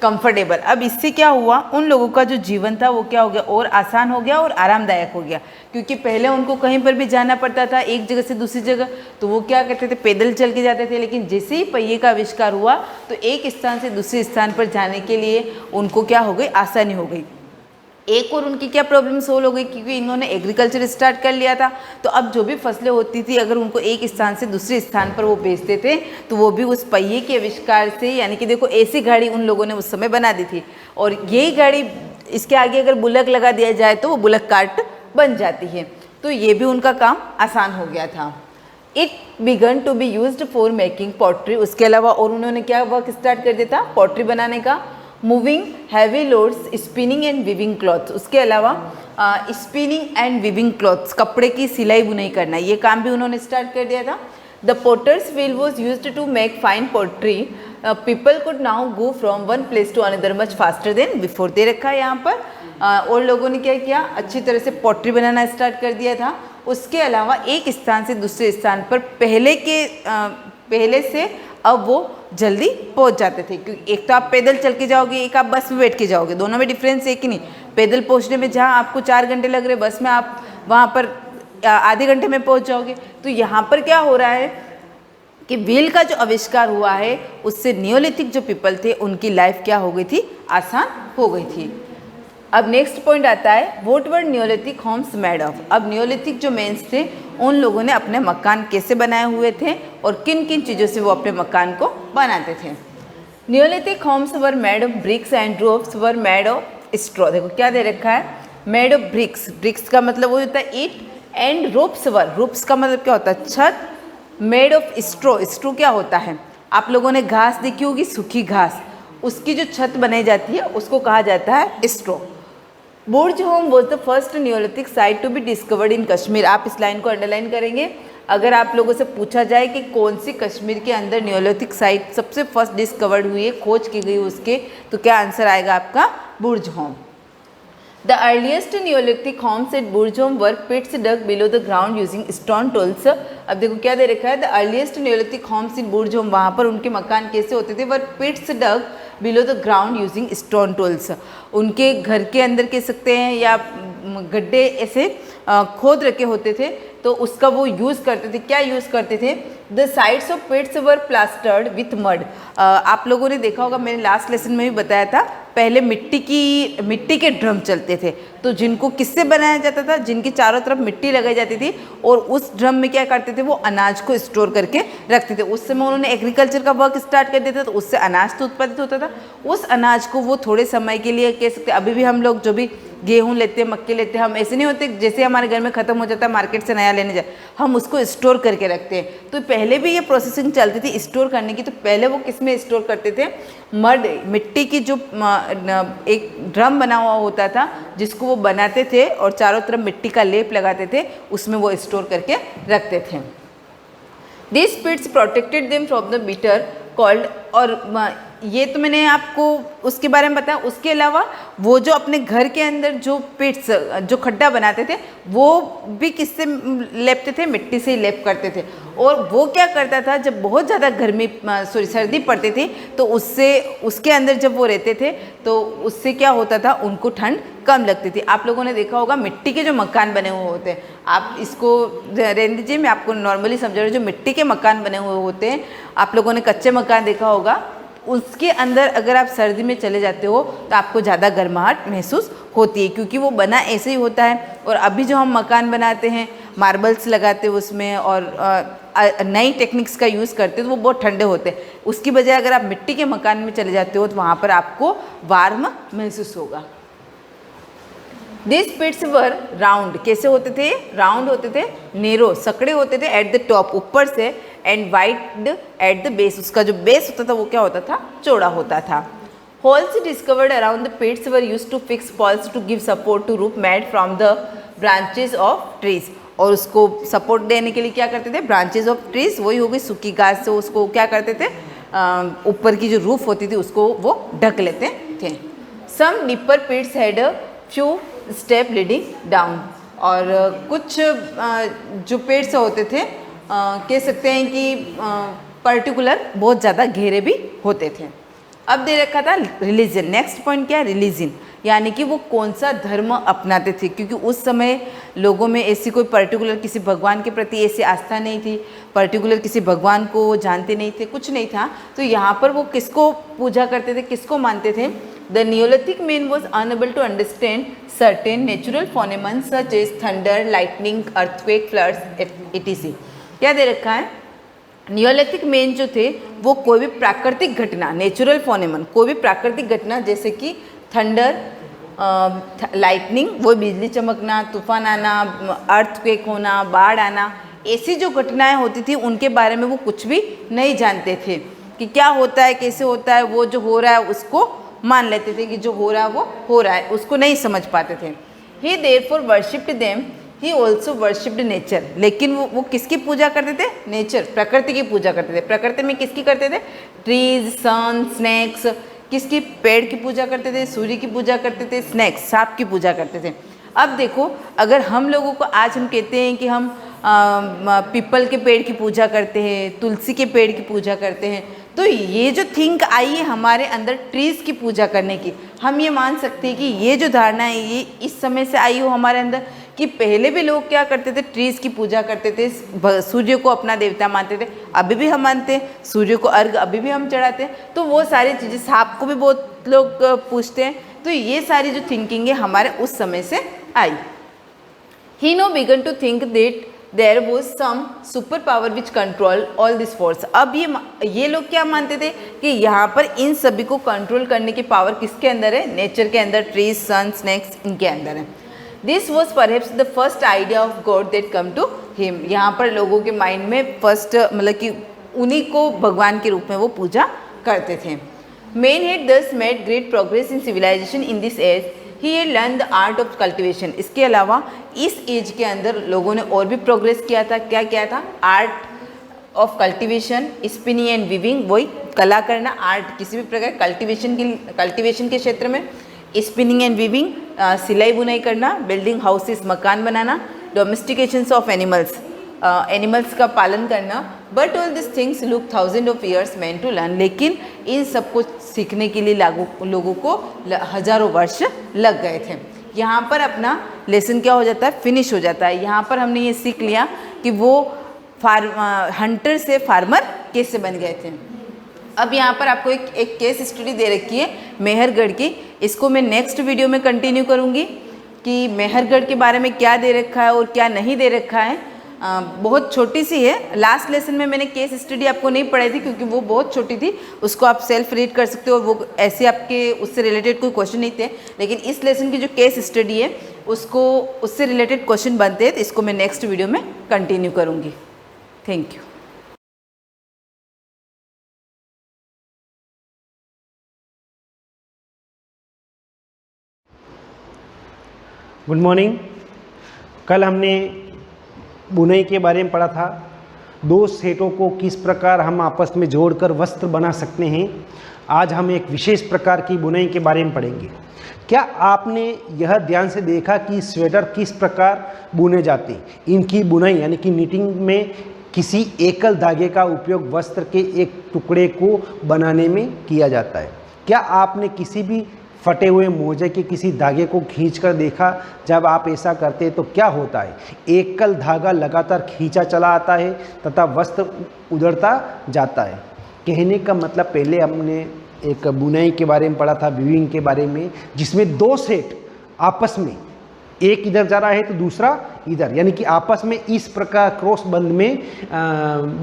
comfortable. अब इससे क्या हुआ, उन लोगों का जो जीवन था वो क्या हो गया, और आसान हो गया और आरामदायक हो गया। क्योंकि पहले उनको कहीं पर भी जाना पड़ता था, एक जगह से दूसरी जगह, तो वो क्या करते थे, पैदल चल के जाते थे। लेकिन जैसे ही पहिए का आविष्कार हुआ तो एक स्थान से दूसरे स्थान पर जाने के लिए उनको क्या हो गई, आसानी हो गई। एक और उनकी क्या प्रॉब्लम सोल्व हो गई, क्योंकि इन्होंने एग्रीकल्चर स्टार्ट कर लिया था। तो अब जो भी फसलें होती थी, अगर उनको एक स्थान से दूसरे स्थान पर वो बेचते थे, तो वो भी उस पहिए के आविष्कार से, यानी कि देखो ऐसी गाड़ी उन लोगों ने उस समय बना दी थी। और यही गाड़ी, इसके आगे अगर बुलक लगा दिया जाए तो वो बुलक कार्ट बन जाती है। तो ये भी उनका काम आसान हो गया था। It began to be used for making pottery. उसके अलावा और उन्होंने क्या वर्क स्टार्ट कर दिया था, पॉटरी बनाने का। Moving heavy loads, spinning and weaving clothes. उसके अलावा स्पिनिंग एंड वीविंग क्लॉथ्स, कपड़े की सिलाई बुनाई करना, ये काम भी उन्होंने स्टार्ट कर दिया था। The potter's wheel was used to make fine pottery. People could now go from one place to another much faster than before. दे रखा है यहाँ पर। और लोगों ने क्या किया, अच्छी तरह से पोट्री बनाना स्टार्ट कर दिया था। उसके अलावा एक स्थान से दूसरे स्थान पर पहले से अब वो जल्दी पहुंच जाते थे। क्योंकि एक तो आप पैदल चल के जाओगे, एक आप बस में बैठ के जाओगे, दोनों में डिफरेंस एक ही नहीं। पैदल पहुंचने में जहां आपको 4 घंटे लग रहे, बस में आप वहां पर आधे घंटे में पहुंच जाओगे। तो यहाँ पर क्या हो रहा है कि व्हील का जो आविष्कार हुआ है उससे नियोलिथिक जो पीपल थे उनकी लाइफ क्या हो गई थी, आसान हो गई थी। अब नेक्स्ट पॉइंट आता है, what were neolithic homes made of. अब नियोलिथिक जो मेंस थे उन लोगों ने अपने मकान कैसे बनाए हुए थे और किन किन चीज़ों से वो अपने मकान को बनाते थे। Neolithic homes were made of bricks and roofs were made of straw. देखो क्या दे रखा है, मेड ऑफ ब्रिक्स। ब्रिक्स का मतलब वो होता है ईट, एंड रोप्स वर, रोप्स का मतलब क्या होता है, छत। मेड ऑफ स्ट्रॉ, स्ट्रॉ क्या होता है, आप लोगों ने घास देखी होगी, सूखी घास, उसकी जो छत बनाई जाती है उसको कहा जाता है straw. Burzahom was the first neolithic site to be discovered in Kashmir. आप इस लाइन को अंडरलाइन करेंगे। अगर आप लोगों से पूछा जाए कि कौन सी कश्मीर के अंदर नियोलिथिक साइट सबसे फर्स्ट डिस्कवर्ड हुई है, खोज की गई उसके, तो क्या आंसर आएगा आपका, बुर्ज home. The earliest Neolithic homes at Burjom were pits dug below the ground using stone tools. अब देखो क्या दे रखा है, the earliest Neolithic homes in Burjom, वहाँ पर उनके मकान कैसे होते थे, were pits dug below the ground using stone tools. उनके घर के अंदर कह सकते हैं या गड्ढे ऐसे खोद रखे होते थे, तो उसका वो यूज़ करते थे। क्या यूज़ करते थे? The sides of pits were plastered with mud. आप लोगों ने देखा होगा, मैंने लास्ट लेसन में भी बताया था, पहले मिट्टी के ड्रम चलते थे, तो जिनको किससे बनाया जाता था, जिनके चारों तरफ मिट्टी लगाई जाती थी, और उस ड्रम में क्या करते थे, वो अनाज को स्टोर करके रखते थे। उस समय उन्होंने एग्रीकल्चर का वर्क स्टार्ट कर दिया था, तो उससे अनाज तो उत्पादित होता था। उस अनाज को वो थोड़े समय के लिए, कह सकते अभी भी हम लोग जो भी गेहूँ लेते हैं, मक्के लेते हैं, हम ऐसे नहीं होते जैसे हमारे घर में ख़त्म हो जाता है मार्केट से नया लेने जाए, हम उसको स्टोर करके रखते हैं। तो पहले भी ये प्रोसेसिंग चलती थी स्टोर करने की। तो पहले वो किस में स्टोर करते थे? मिट्टी की जो एक ड्रम बना हुआ होता था, जिसको वो बनाते थे और चारों तरफ मिट्टी का लेप लगाते थे, उसमें वो स्टोर करके रखते थे। This pits protected them from the bitter cold, और ये तो मैंने आपको उसके बारे में बताया। उसके अलावा वो जो अपने घर के अंदर जो पिट्स, जो खड्डा बनाते थे, वो भी किससे लेपते थे? मिट्टी से ही लेप करते थे। और वो क्या करता था, जब बहुत ज़्यादा सर्दी पड़ती थी, तो उसके अंदर जब वो रहते थे, तो उससे क्या होता था, उनको ठंड कम लगती थी। आप लोगों ने देखा होगा मिट्टी के जो मकान बने हुए होते हैं, आप इसको रहने दीजिए, मैं आपको नॉर्मली समझा रही हूँ। जो मिट्टी के मकान बने हुए होते हैं, आप लोगों ने कच्चे मकान देखा होगा, उसके अंदर अगर आप सर्दी में चले जाते हो तो आपको ज़्यादा गर्माहट महसूस होती है, क्योंकि वो बना ऐसे ही होता है। और अभी जो हम मकान बनाते हैं, मार्बल्स लगाते हैं उसमें, और नई टेक्निक्स का यूज़ करते हैं, तो वो बहुत ठंडे होते हैं। उसकी बजाय अगर आप मिट्टी के मकान में चले जाते हो, तो वहाँ पर आपको वार्म महसूस होगा। दिस पिट्स वर राउंड, कैसे होते थे? राउंड होते थे, नेरो, सकड़े होते थे एट द टॉप, ऊपर से, and wide at the base, उसका जो बेस होता था वो क्या होता था? चौड़ा होता था। Holes discovered around the pits were used to fix poles to give support to roof made from the branches of trees, और उसको सपोर्ट देने के लिए क्या करते थे? ब्रांचेज ऑफ ट्रीज, वही हो गई सूखी घास से, उसको क्या करते थे? ऊपर की जो रूफ होती थी उसको वो ढक लेते थे। Some deeper pits had a few step leading down, और कुछ जो पेट्स होते थे, कह सकते हैं कि पर्टिकुलर बहुत ज़्यादा गहरे भी होते थे। अब दे रखा था रिलीजन। नेक्स्ट पॉइंट क्या है? रिलीजन, यानी कि वो कौन सा धर्म अपनाते थे, क्योंकि उस समय लोगों में ऐसी कोई पर्टिकुलर किसी भगवान के प्रति ऐसी आस्था नहीं थी, पर्टिकुलर किसी भगवान को वो जानते नहीं थे, कुछ नहीं था। तो यहाँ पर वो किसको पूजा करते थे, किसको मानते थे? The Neolithic man was unable to understand certain natural phenomena such as thunder, lightning, earthquake, floods, etc. क्या दे रखा है? नियोलिथिक मैन जो थे, वो कोई भी प्राकृतिक घटना, नेचुरल फोनेमन, कोई भी प्राकृतिक घटना जैसे कि थंडर, लाइटनिंग, वो बिजली चमकना, तूफान आना, अर्थक्वेक होना, बाढ़ आना, ऐसी जो घटनाएं होती थी उनके बारे में वो कुछ भी नहीं जानते थे कि क्या होता है, कैसे होता है। वो जो हो रहा है उसको मान लेते थे कि जो हो रहा है वो हो रहा है, उसको नहीं समझ पाते थे। He therefore worshipped them, he also worshipped nature, लेकिन वो किसकी पूजा करते थे? नेचर, प्रकृति की पूजा करते थे। प्रकृति में किसकी करते थे? ट्रीज, सन, स्नैक्स, किसकी? पेड़ की पूजा करते थे, सूर्य की पूजा करते थे, स्नैक्स, सांप की पूजा करते थे। अब देखो, अगर हम लोगों को आज हम कहते हैं कि हम पीपल के पेड़ की पूजा करते हैं, तुलसी के पेड़ की पूजा करते हैं, तो ये जो थिंक आई है हमारे अंदर ट्रीज़ की पूजा करने की, हम ये मान सकते हैं कि ये जो धारणा है ये इस समय से आई हो हमारे अंदर, कि पहले भी लोग क्या करते थे? ट्रीज़ की पूजा करते थे, सूर्य को अपना देवता मानते थे, अभी भी हम मानते हैं, सूर्य को अर्घ अभी भी हम चढ़ाते हैं। तो वो सारी चीज़ें, सांप को भी बहुत लोग पूछते हैं। तो ये सारी जो थिंकिंग है हमारे उस समय से आई। He no began to think that there was some super power which control all this force. अब ये लोग क्या मानते थे कि यहाँ पर इन सभी को कंट्रोल करने की पावर किसके अंदर है? नेचर के अंदर, ट्रीज, सन, स्नैक्स, इनके अंदर है। This was perhaps the first idea of god that come to him. यहाँ पर लोगों के माइंड में फर्स्ट, मतलब कि उन्हीं को भगवान के रूप में वो पूजा करते थे। Man had thus made great progress in civilisation in this age, he had learn the art of cultivation. इसके अलावा इस एज के अंदर लोगों ने और भी प्रोग्रेस किया था। क्या किया था? Art of cultivation, spinning and weaving, वही कला करना, आर्ट, किसी भी प्रकार कल्टिवेशन के क्षेत्र में। स्पिनिंग एंड वीविंग, सिलाई बुनाई करना, बिल्डिंग हाउसेस मकान बनाना, डोमेस्टिकेशंस ऑफ एनिमल्स, एनिमल्स का पालन करना। But all this things took thousand of years man to learn, लेकिन इन सब कुछ सीखने के लिए लोगों को हज़ारों वर्ष लग गए थे। यहाँ पर अपना लेसन क्या हो जाता है, फिनिश हो जाता है। यहाँ पर हमने ये सीख लिया कि वो हंटर से फार्मर कैसे बन गए थे। अब यहाँ पर आपको एक केस स्टडी दे रखी है मेहरगढ़ की, इसको मैं नेक्स्ट वीडियो में कंटिन्यू करूँगी कि मेहरगढ़ के बारे में क्या दे रखा है और क्या नहीं दे रखा है। बहुत छोटी सी है, लास्ट लेसन में मैंने केस स्टडी आपको नहीं पढ़ाई थी क्योंकि वो बहुत छोटी थी, उसको आप सेल्फ रीड कर सकते हो, वो ऐसे आपके उससे रिलेटेड कोई क्वेश्चन नहीं थे। लेकिन इस लेसन की जो केस स्टडी है उसको उससे रिलेटेड क्वेश्चन बनते हैं, तो इसको मैं नेक्स्ट वीडियो में कंटिन्यू करूँगी। Thank you. Good morning. कल हमने बुनाई के बारे में पढ़ा था, दो सेटों को किस प्रकार हम आपस में जोड़कर वस्त्र बना सकते हैं। आज हम एक विशेष प्रकार की बुनाई के बारे में पढ़ेंगे। क्या आपने यह ध्यान से देखा कि स्वेटर किस प्रकार बुने जाते हैं? इनकी बुनाई यानी कि निटिंग में किसी एकल धागे का उपयोग वस्त्र के एक टुकड़े को बनाने में किया जाता है। क्या आपने किसी भी फटे हुए मोजे के किसी धागे को खींचकर देखा? जब आप ऐसा करते हैं तो क्या होता है, एकल धागा लगातार खींचा चला आता है तथा वस्त्र उधड़ता जाता है। कहने का मतलब पहले हमने एक बुनाई के बारे में पढ़ा था, वीविंग के बारे में, जिसमें दो सेट आपस में, एक इधर जा रहा है तो दूसरा इधर, यानी कि आपस में इस प्रकार क्रॉस बंध में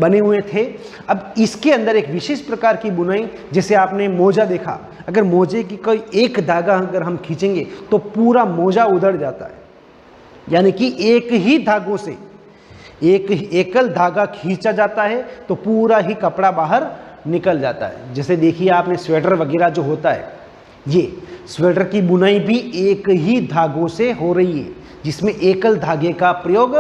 बने हुए थे। अब इसके अंदर एक विशेष प्रकार की बुनाई, जैसे आपने मोजा देखा, अगर मोजे की कोई एक धागा अगर हम खींचेंगे तो पूरा मोजा उधड़ जाता है, यानी कि एक ही धागों से एक एकल धागा खींचा जाता है तो पूरा ही कपड़ा बाहर निकल जाता है। जैसे देखिए आपने स्वेटर वगैरह जो होता है, ये स्वेटर की बुनाई भी एक ही धागों से हो रही है, जिसमें एकल धागे का प्रयोग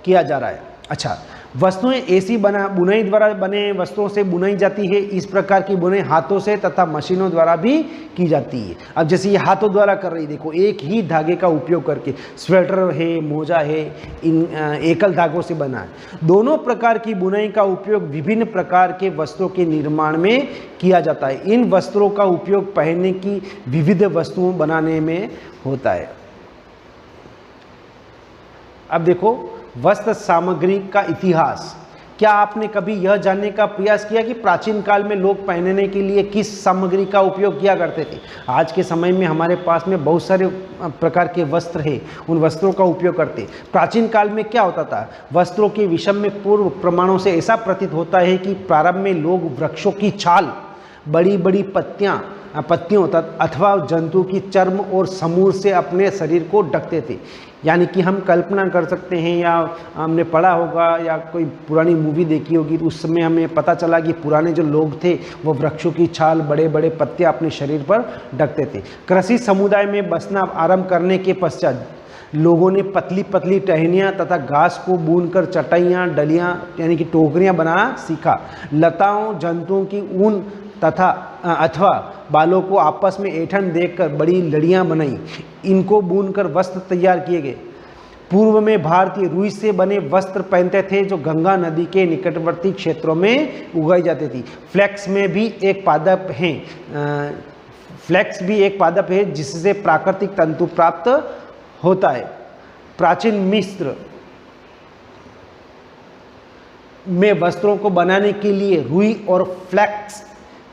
किया जा रहा है। अच्छा, वस्तुएं ऐसी बुनाई द्वारा बने वस्तुओं से बुनाई जाती है। इस प्रकार की बुनाई हाथों से तथा मशीनों द्वारा भी की जाती है। अब जैसे ये हाथों द्वारा कर रही, देखो एक ही धागे का उपयोग करके, स्वेटर है, मोजा है, इन एकल धागों से बना है। दोनों प्रकार की बुनाई का उपयोग विभिन्न प्रकार के वस्त्रों के निर्माण में किया जाता है। इन वस्त्रों का उपयोग पहनने की विविध वस्तुओं बनाने में होता है। अब देखो, वस्त्र सामग्री का इतिहास। क्या आपने कभी यह जानने का प्रयास किया कि प्राचीन काल में लोग पहनने के लिए किस सामग्री का उपयोग किया करते थे? आज के समय में हमारे पास में बहुत सारे प्रकार के वस्त्र हैं, उन वस्त्रों का उपयोग करते। प्राचीन काल में क्या होता था? वस्त्रों के विषय में पूर्व प्रमाणों से ऐसा प्रतीत होता है कि प्रारंभ में लोग वृक्षों की छाल, बड़ी बड़ी पत्तियों अथवा जंतु की चर्म और समूर से अपने शरीर को ढकते थे। यानी कि हम कल्पना कर सकते हैं, या हमने पढ़ा होगा या कोई पुरानी मूवी देखी होगी, तो उस समय हमें पता चला कि पुराने जो लोग थे वो वृक्षों की छाल, बड़े बड़े पत्ते अपने शरीर पर ढकते थे। कृषि समुदाय में बसना आरंभ करने के पश्चात लोगों ने पतली पतली टहनियाँ तथा घास को बूनकर चटाइयाँ, डलियाँ यानी कि टोकरियाँ बनाना सीखा। लताओं, जंतुओं की ऊन अथवा बालों को आपस में ऐंठन देकर बड़ी लड़ियाँ बनाई, इनको बुनकर वस्त्र तैयार किए गए। पूर्व में भारतीय रुई से बने वस्त्र पहनते थे जो गंगा नदी के निकटवर्ती क्षेत्रों में उगाई जाती थी। फ्लेक्स भी एक पादप है जिससे प्राकृतिक तंतु प्राप्त होता है। प्राचीन मिस्र में वस्त्रों को बनाने के लिए रुई और फ्लेक्स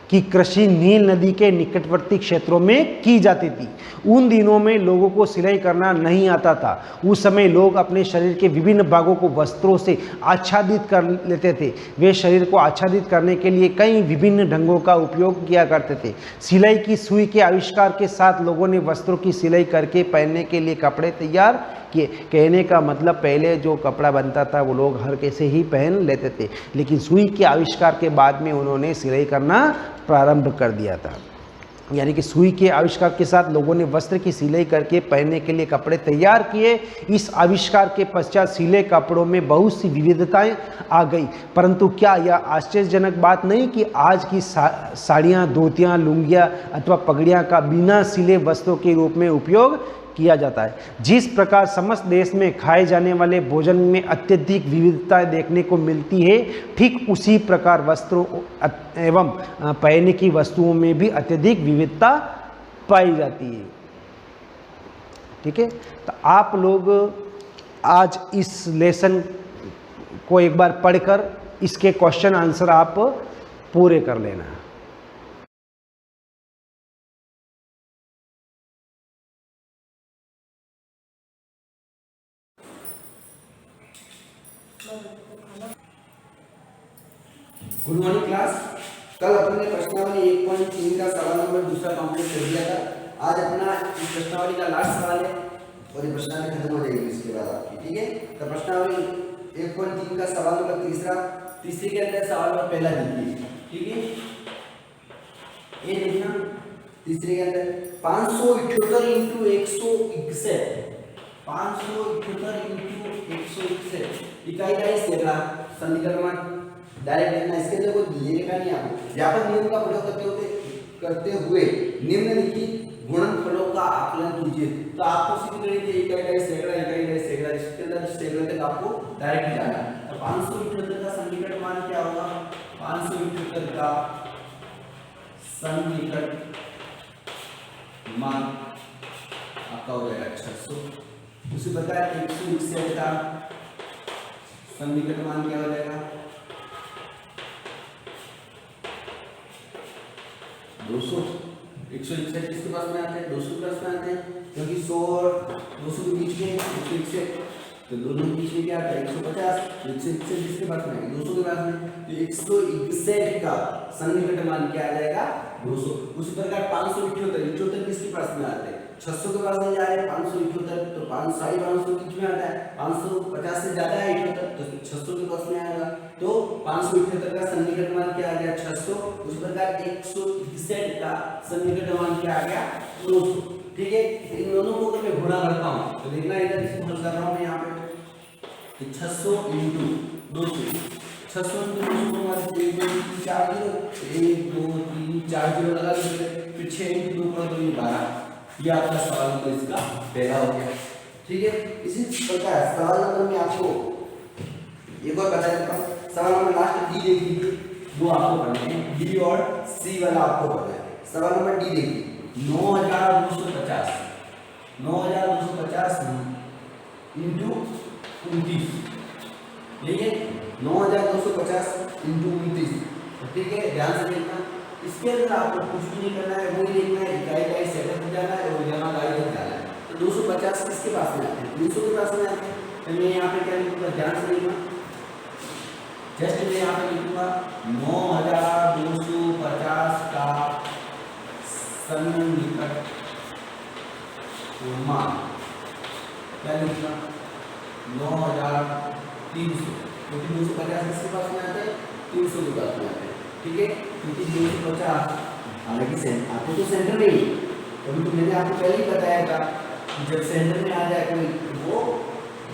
की कृषि नील नदी के निकटवर्ती क्षेत्रों में की जाती थी। उन दिनों में लोगों को सिलाई करना नहीं आता था। उस समय लोग अपने शरीर के विभिन्न भागों को वस्त्रों से आच्छादित कर लेते थे। वे शरीर को आच्छादित करने के लिए कई विभिन्न ढंगों का उपयोग किया करते थे। सिलाई की सुई के आविष्कार के साथ लोगों ने वस्त्रों की सिलाई करके पहनने के लिए कपड़े तैयार किए। कहने का मतलब पहले जो कपड़ा बनता था वो लोग हर कैसे ही पहन लेते थे, लेकिन सुई के आविष्कार के बाद में उन्होंने सिलाई करना प्रारंभ कर दिया था। यानी कि सुई के आविष्कार के साथ लोगों ने वस्त्र की सिलाई करके पहनने के लिए कपड़े तैयार किए। इस आविष्कार के पश्चात सिले कपड़ों में बहुत सी विविधताएं आ गई। परंतु क्या यह आश्चर्यजनक बात नहीं कि आज की साड़ियाँ, धोतियाँ, लुंगियाँ अथवा पगड़ियाँ का बिना सिले वस्त्रों के रूप में उपयोग किया जाता है। जिस प्रकार समस्त देश में खाए जाने वाले भोजन में अत्यधिक विविधताएं देखने को मिलती है, ठीक उसी प्रकार वस्त्रों एवं पहनने की वस्तुओं में भी अत्यधिक विविधता पाई जाती है। ठीक है, तो आप लोग आज इस लेसन को एक बार पढ़कर इसके क्वेश्चन आंसर आप पूरे कर लेना। Good morning class. कल अपने प्रश्नावली 1.3 का सवाल नंबर दूसरा कंप्लीट कर दिया था। आज अपना इस प्रश्नावली का लास्ट सवाल है और ये प्रश्नावली खत्म हो जाएगी इसके बाद आपकी। ठीक है, तो प्रश्नावली 1.3 का सवाल नंबर तीसरी के अंदर सवाल नंबर पहला देखिए। ठीक है, ये देखना तीसरे के अंदर 578 इंटू 161, 578 इंटू 161 इकाई का सैकड़ा समीकरण डायरेक्ट देखना। इसके अंदर कोई दिए का नहीं आपको। यहाँ पर नियम का प्रयोग करते हुए निम्नलिखित गुणनफलों का आकलन कीजिए। तो आपको सीधी तरीके इकाई सैकड़ा इसके अंदर सैकड़ा तक आपको डायरेक्ट जाना। तो 578 का सन्निकट मान क्या होगा? 578 का सन्निकट मान आपका हो जाएगा 600। उसी प्रकार 161 का सन्निकट मान क्या हो जाएगा? 200। 161 किसके पास में आते हैं? 200 के पास में आते हैं, क्योंकि 100 और 200 के बीच में 161, तो दोनों के बीच में क्या आता है? 150। 161 किसके पास में है? 200 के पास में। तो 161 का सन्निकट मान क्या आ जाएगा? 200। उसी प्रकार 578 किसके पास में आते हैं? 600 के पास में जा रहे हैं। 578 तो 500 बीच में आता है। 550 से ज्यादा है 78 तो 600 के पास में आएगा। तो 578 का सन्निकट मान क्या आ गया? 600। उस प्रकार 161 का सन्निकट मान क्या आ गया? 200। ठीक है, इन दोनों को मैं गुणा करता हूँ तो देखना इधर इसको हल कर रहा हूँ मैं यहाँ पे। 600 इंटू 200, 600 इंटू 200 हमारे 1 2 3 4 0, 1 2 3 4 0 लगा दीजिए। फिर 6 इंटू 2 कर दो, ये 12। ये आपका सवाल नंबर इसका पहला हो गया। ठीक है, इसी प्रकार सवाल नंबर में आपको एक और बता देता हूँ। सवाल नंबर लास्ट डी देख लीजिए, वो आपको पढ़ना है। डी और सी वाला आपको पढ़ना है। सवाल नंबर डी देखिए, 9250 इंटू 29। ठीक है, 9250 इंटू 29। ठीक है, ध्यान से देखना। इसके अंदर आपको कुछ भी नहीं करना है, वही देखना है इकाई सेटअप हो जाना है और यहाँ गाड़ी तक जाना है। तो 250 किसके पास में आते हैं? 300 के पास में आते हैं। तो मैं यहाँ पे क्या लिखूंगा? ध्यान से देखना। जस्ट मैं यहाँ पे लिखूंगा 9250 का सन्निकट मान क्या लिखना? 9300, क्योंकि 250 किसके पास में आते हैं? 300 के पास में आते हैं। ठीक है, क्योंकि 250 हालांकि आपको तो सेंटर में ही, अभी तो मैंने आपको पहले ही बताया था कि जब सेंटर में आ जाए कोई वो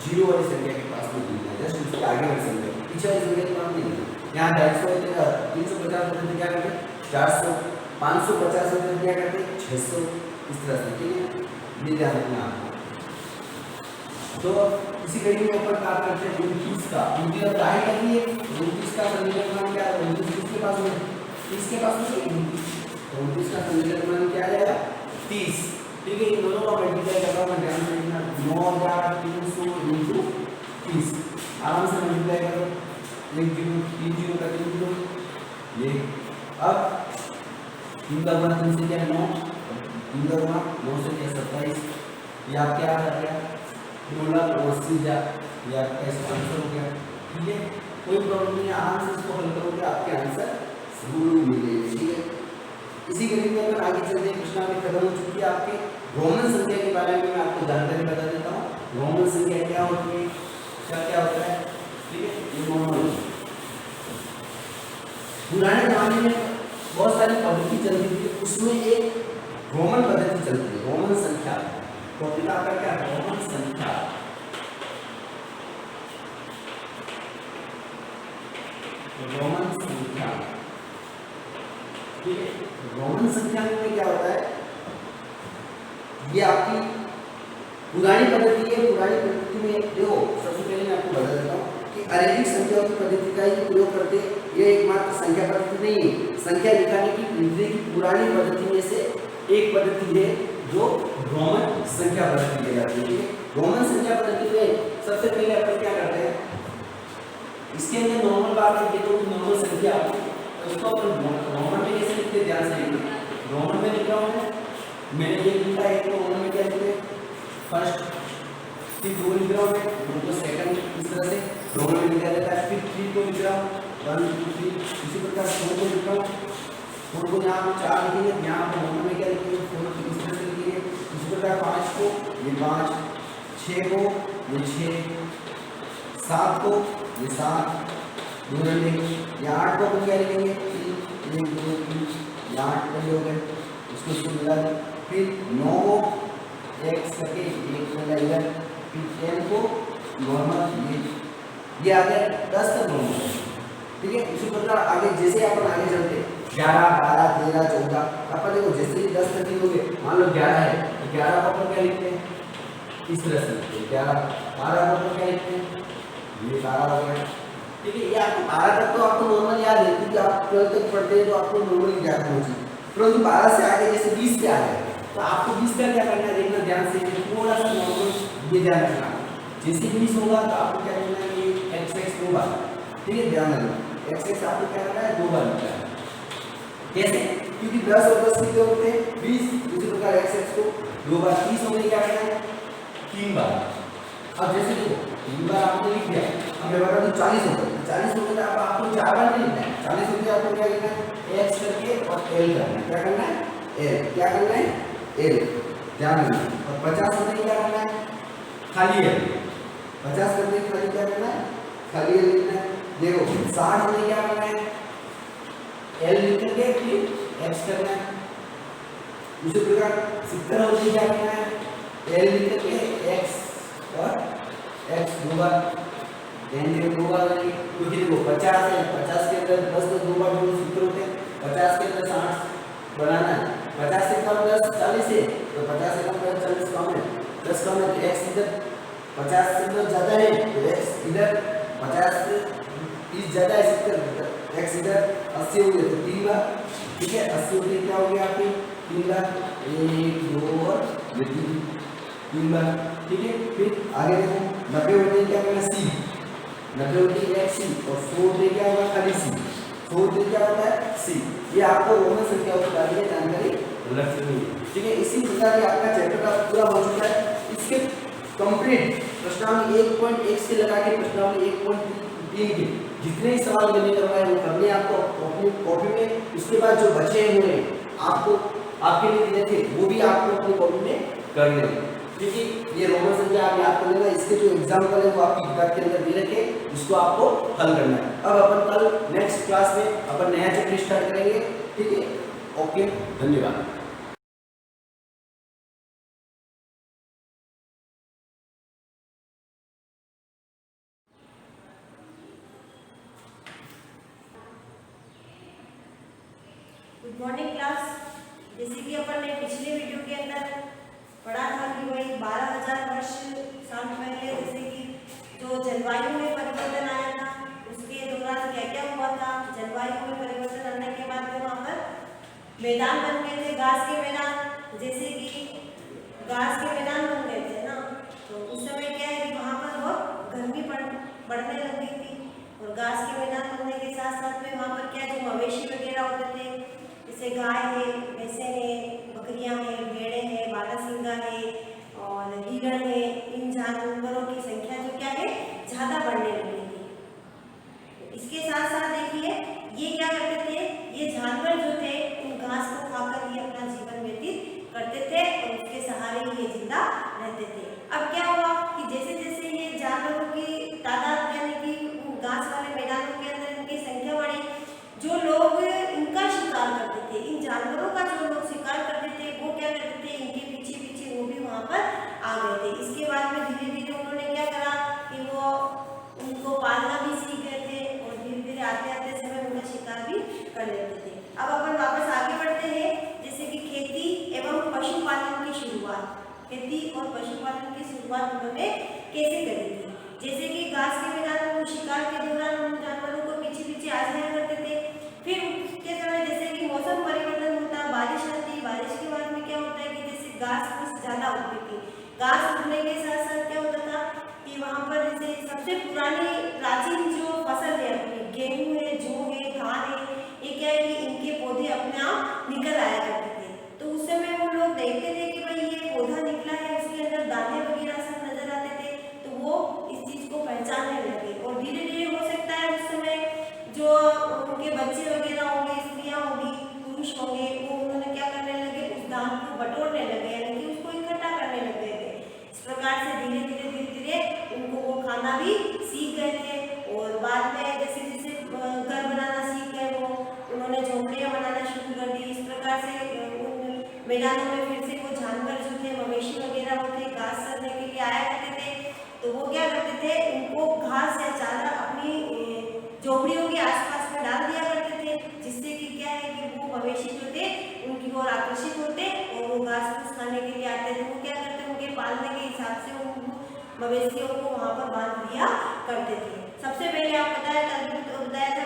जीरो वाली संख्या के पास में लिखना है, जस्ट उसके आगे वाली संख्या, पीछे वाली संख्या के पास नहीं लिखना। यहाँ 250 350 होते क्या करते? 400। 550 होते क्या करते? 600। इस तरह से। ठीक है, ये ध्यान रखना आपको। तो इसी कड़ी में ऊपर बात करते हैं 29 का। 29 अब राइट करिए, 29 का समीकरण मान क्या है? 29 किसके पास में? 30 के पास में। 29 का समीकरण मान क्या आ जाएगा? 30। ठीक है, इन दोनों का मल्टीप्लाई कर रहा हूं मैं, ध्यान से देखना। 9300 इंटू 30 आराम से मल्टीप्लाई करो। 1 0 3 0 का 3 0 ये। अब 3 का गुणा 3 से क्या? 9। 3 का गुणा 9 से क्या? 27। ये आप क्या आ गया? 2,80,000। ये आपका इसका आंसर हो गया। ठीक है, कोई प्रॉब्लम नहीं है, आराम से इसको हल करोगे आपके आंसर जरूर मिलेंगे। ठीक है, इसी कड़ी में अगर आगे चलते हैं, प्रश्नावली खत्म हो चुकी है। आपके रोमन संख्या के बारे में मैं आपको जानकारी बता देता हूँ। रोमन संख्या क्या होती है, क्या होता है? ठीक है, ये नॉर्मल। पुराने जमाने में बहुत सारी पद्धति चलती थी, उसमें एक रोमन पद्धति चलती है, रोमन संख्या। टॉपिक आपका क्या है? रोमन संख्या। रोमन संख्या, ठीक है। रोमन संख्या में क्या होता है, ये आपकी पुरानी पद्धति है। पुरानी पद्धति में देखो, सबसे पहले मैं आपको बता देता हूँ कि अरेबिक संख्याओं की पद्धति का ही प्रयोग करते। ये एकमात्र संख्या पद्धति नहीं है, संख्या लिखाने की हिंदी की पुरानी पद्धति में से एक पद्धति है जो रोमन संख्या पद्धति कहलाती है। रोमन संख्या पद्धति में सबसे पहले अपन क्या करते हैं, इसके अंदर नॉर्मल बात है, देखो नॉर्मल संख्या तो उसको अपन रोमन में कैसे लिखते, ध्यान से लिखना। रोमन में लिख रहा हूँ मैंने, ये लिखा है तो रोमन में क्या लिखते हैं, फर्स्ट फिर 2 लिख रहा हूँ मैं, उनको सेकंड इस तरह से रोमन में लिखा जाता है। फिर 3 को लिख रहा हूँ 1 2 3, इसी प्रकार 4 को लिख रहा हूँ, 4 को यहाँ 4 लिखेंगे, यहाँ पर रोमन में क्या लिखेंगे 4 इस तरह से लिखेंगे। इसी प्रकार 5 को ये 5, 6 को ये 6, 7 को ये 7 2 लिखेंगे, या 8 को अपन क्या लिखेंगे 3 1 2 3, ये 8 पहले हो गए, इसको मिला दें। फिर 9 को x करके एक मिला इधर, फिर 10 को नॉर्मल ये आ गया 10 तक नॉर्मल, ठीक है। इसी प्रकार आगे जैसे अपन आगे चलते 11 12 13 14, अपन देखो जैसे ही 10 तक हो गए, मान लो 11 है तो 11 को अपन क्या लिखते हैं, इस तरह से लिखते हैं 11। 12 को अपन क्या लिखते हैं, ये 12 हो गया, ठीक है। ये आपको 12 तक तो आपको नॉर्मल याद है, क्योंकि आप 12 तक पढ़ते हैं तो आपको नॉर्मल याद होना चाहिए। परंतु 12 से आगे जैसे 20 पे आ गए तो आपको 20 का क्या करना है, देखना ध्यान से, थोड़ा सा नॉर्मल ये ध्यान रखना। जैसे 20 होगा तो आपको क्या करना है, ये x 2 बार, ठीक है, ध्यान रखना। x आपको क्या करना है 2 बार लिखना है। कैसे, क्योंकि 10 और 10 कितने होते हैं 20, इसी प्रकार x को 2 बार, 30 होने क्या करना है 3 बार। अब जैसे देखो 3 बार आपने लिख दिया, अब मैं बता दूं 40 हो गया, 40 हो गया अब आपको 4 बार नहीं लिखना है, 40 हो गया आपको क्या करना है x करके और l करना है, क्या करना है l, क्या करना है l, ध्यान रखना। और 50 होने क्या करना है खाली l, 50 करने खाली क्या करना है खाली l लिखना है। देखो 60 होने क्या करना है l लिख करके फिर x करना है। इसी प्रकार 70 होने क्या करना है l लिख करके x और x 2 बार, देंगे 2 बार लगेगी, क्योंकि देखो 50 है, 50 के अंदर 10 तो 2 बार 2 70 होते हैं, 50 के अंदर 60 बनाना है, 50 से कम 10 40 है तो 50 से कम 10 40 कम है, 10 कम है तो x इधर, 50 से तो ज़्यादा है तो x इधर, 50 से 30 ज़्यादा है 70 x इधर, 80 हो गया तो 3 बार, ठीक है। 80 हो गया क्या हो गया आपकी 3 बार, 1 2 और 3 बार, ठीक है। फिर आगे देखो 90 होते क्या करना c, 90 होती है c और 100 होते क्या होगा खाली c, 100 होते क्या होता है c। ये आपको रोमन संख्याओं के बारे में जानकारी रखनी है, ठीक है। इसी प्रकार आपका चैप्टर का पूरा हो चुका है। इसके कंप्लीट प्रश्नावली 1.1 से लगा के प्रश्नावली 1.3 के जितने ही सवाल मैंने करवाए वो करने आपको अपनी कॉपी में, उसके बाद जो बचे हुए आपको आपके लिए दिए थे वो भी आपको अपनी कॉपी में करने हैं, ठीक है। ये रोमन संख्या आप याद कर लेना, इसके जो एग्जाम्पल है वो आपकी किताब के अंदर दे रखे, इसको आपको हल करना है। अब अपन कल नेक्स्ट क्लास में अपन नया चैप्टर स्टार्ट करेंगे, ठीक है। ओके, धन्यवाद। Good morning class. जैसे कि अपन ने पिछले वीडियो के अंदर पढ़ा था कि वही 12,000 वर्ष साल पहले जैसे कि जो जलवायु में परिवर्तन आया था उसके दौरान क्या क्या हुआ था। जलवायु में परिवर्तन आने के बाद में वहाँ पर मैदान बन गए थे, घास के मैदान, जैसे कि घास के मैदान बन गए थे ना, तो उस समय क्या है कि वहाँ पर बहुत गर्मी बढ़ने लग गई थी। और घास के मैदान बनने के साथ साथ में वहाँ पर क्या जो मवेशी वगैरह होते थे, जैसे गाय है, भैंसे हैं, बकरियां हैं, भेड़ें हैं, बारहसिंगा है और हिरण है, इन जानवरों की संख्या जो क्या है ज़्यादा बढ़ने लगी थी। इसके साथ साथ देखिए ये क्या करते थे, ये जानवर जो थे उन घास को खाकर ये अपना जीवन व्यतीत करते थे और उसके सहारे ये जिंदा रहते थे। अब क्या हुआ कि जैसे जैसे ये जानवरों की तादाद यानी कि घास वाले मैदानों के अंदर इनकी संख्या बढ़ी, जो लोग इनका शिकार करते कर लेते थे। अब अपन वापस आगे बढ़ते हैं, जैसे कि खेती एवं पशुपालन की शुरुआत। खेती और पशुपालन की शुरुआत उन्होंने कैसे करी थी? जैसे कि घास के मैदान में शिकार के दौरान उन जानवरों को पीछे पीछे आ जाया करते थे। फिर उसके समय जैसे कि मौसम परिवर्तन होता, बारिश आती, बारिश के बाद में क्या होता है कि जैसे घास फूस ज़्यादा उगती थी। घास उगने के साथ साथ क्या होता था कि वहाँ पर जैसे सबसे पुरानी प्राचीन जो फसल है अपनी, गेहूँ है, जौ है, धान है, ये क्या है कि इनके पौधे अपने आप निकल आया करते थे। तो उस समय वो लोग देखते थे कि भाई ये पौधा निकला है, उसके अंदर दाने वगैरह सब नजर आते थे, तो वो इस चीज़ को पहचानने लगे। और धीरे धीरे हो सकता है उस समय जो उनके बच्चे वगैरह होंगे, स्त्रियाँ होंगी, पुरुष होंगे, वो उन्होंने क्या करने लगे, उस धान को बटोरने लगे, यानी कि उसको इकट्ठा करने लग गए थे। इस प्रकार से धीरे धीरे उनको वो खाना भी सीख गए थे। और बाद में जैसे जैसे घर बनाना सीख गए, वो उन्होंने झोंपड़ियाँ बनाना शुरू कर दी। इस प्रकार से उन मैदानों में फिर से वो जानवर जो थे, मवेशी वगैरह होते, घास चरने के लिए आया करते थे। तो वो क्या करते थे, उनको घास या चारा अपनी झोपड़ियों के आसपास में डाल दिया करते थे, जिससे कि क्या है कि वो मवेशी जो थे उनकी ओर आकर्षित होते और वो घास फूस खाने के लिए आते थे। वो क्या करते, उनके पालने के हिसाब से उन मवेशियों को वहाँ पर बांध दिया करते थे। सबसे पहले आप बताया था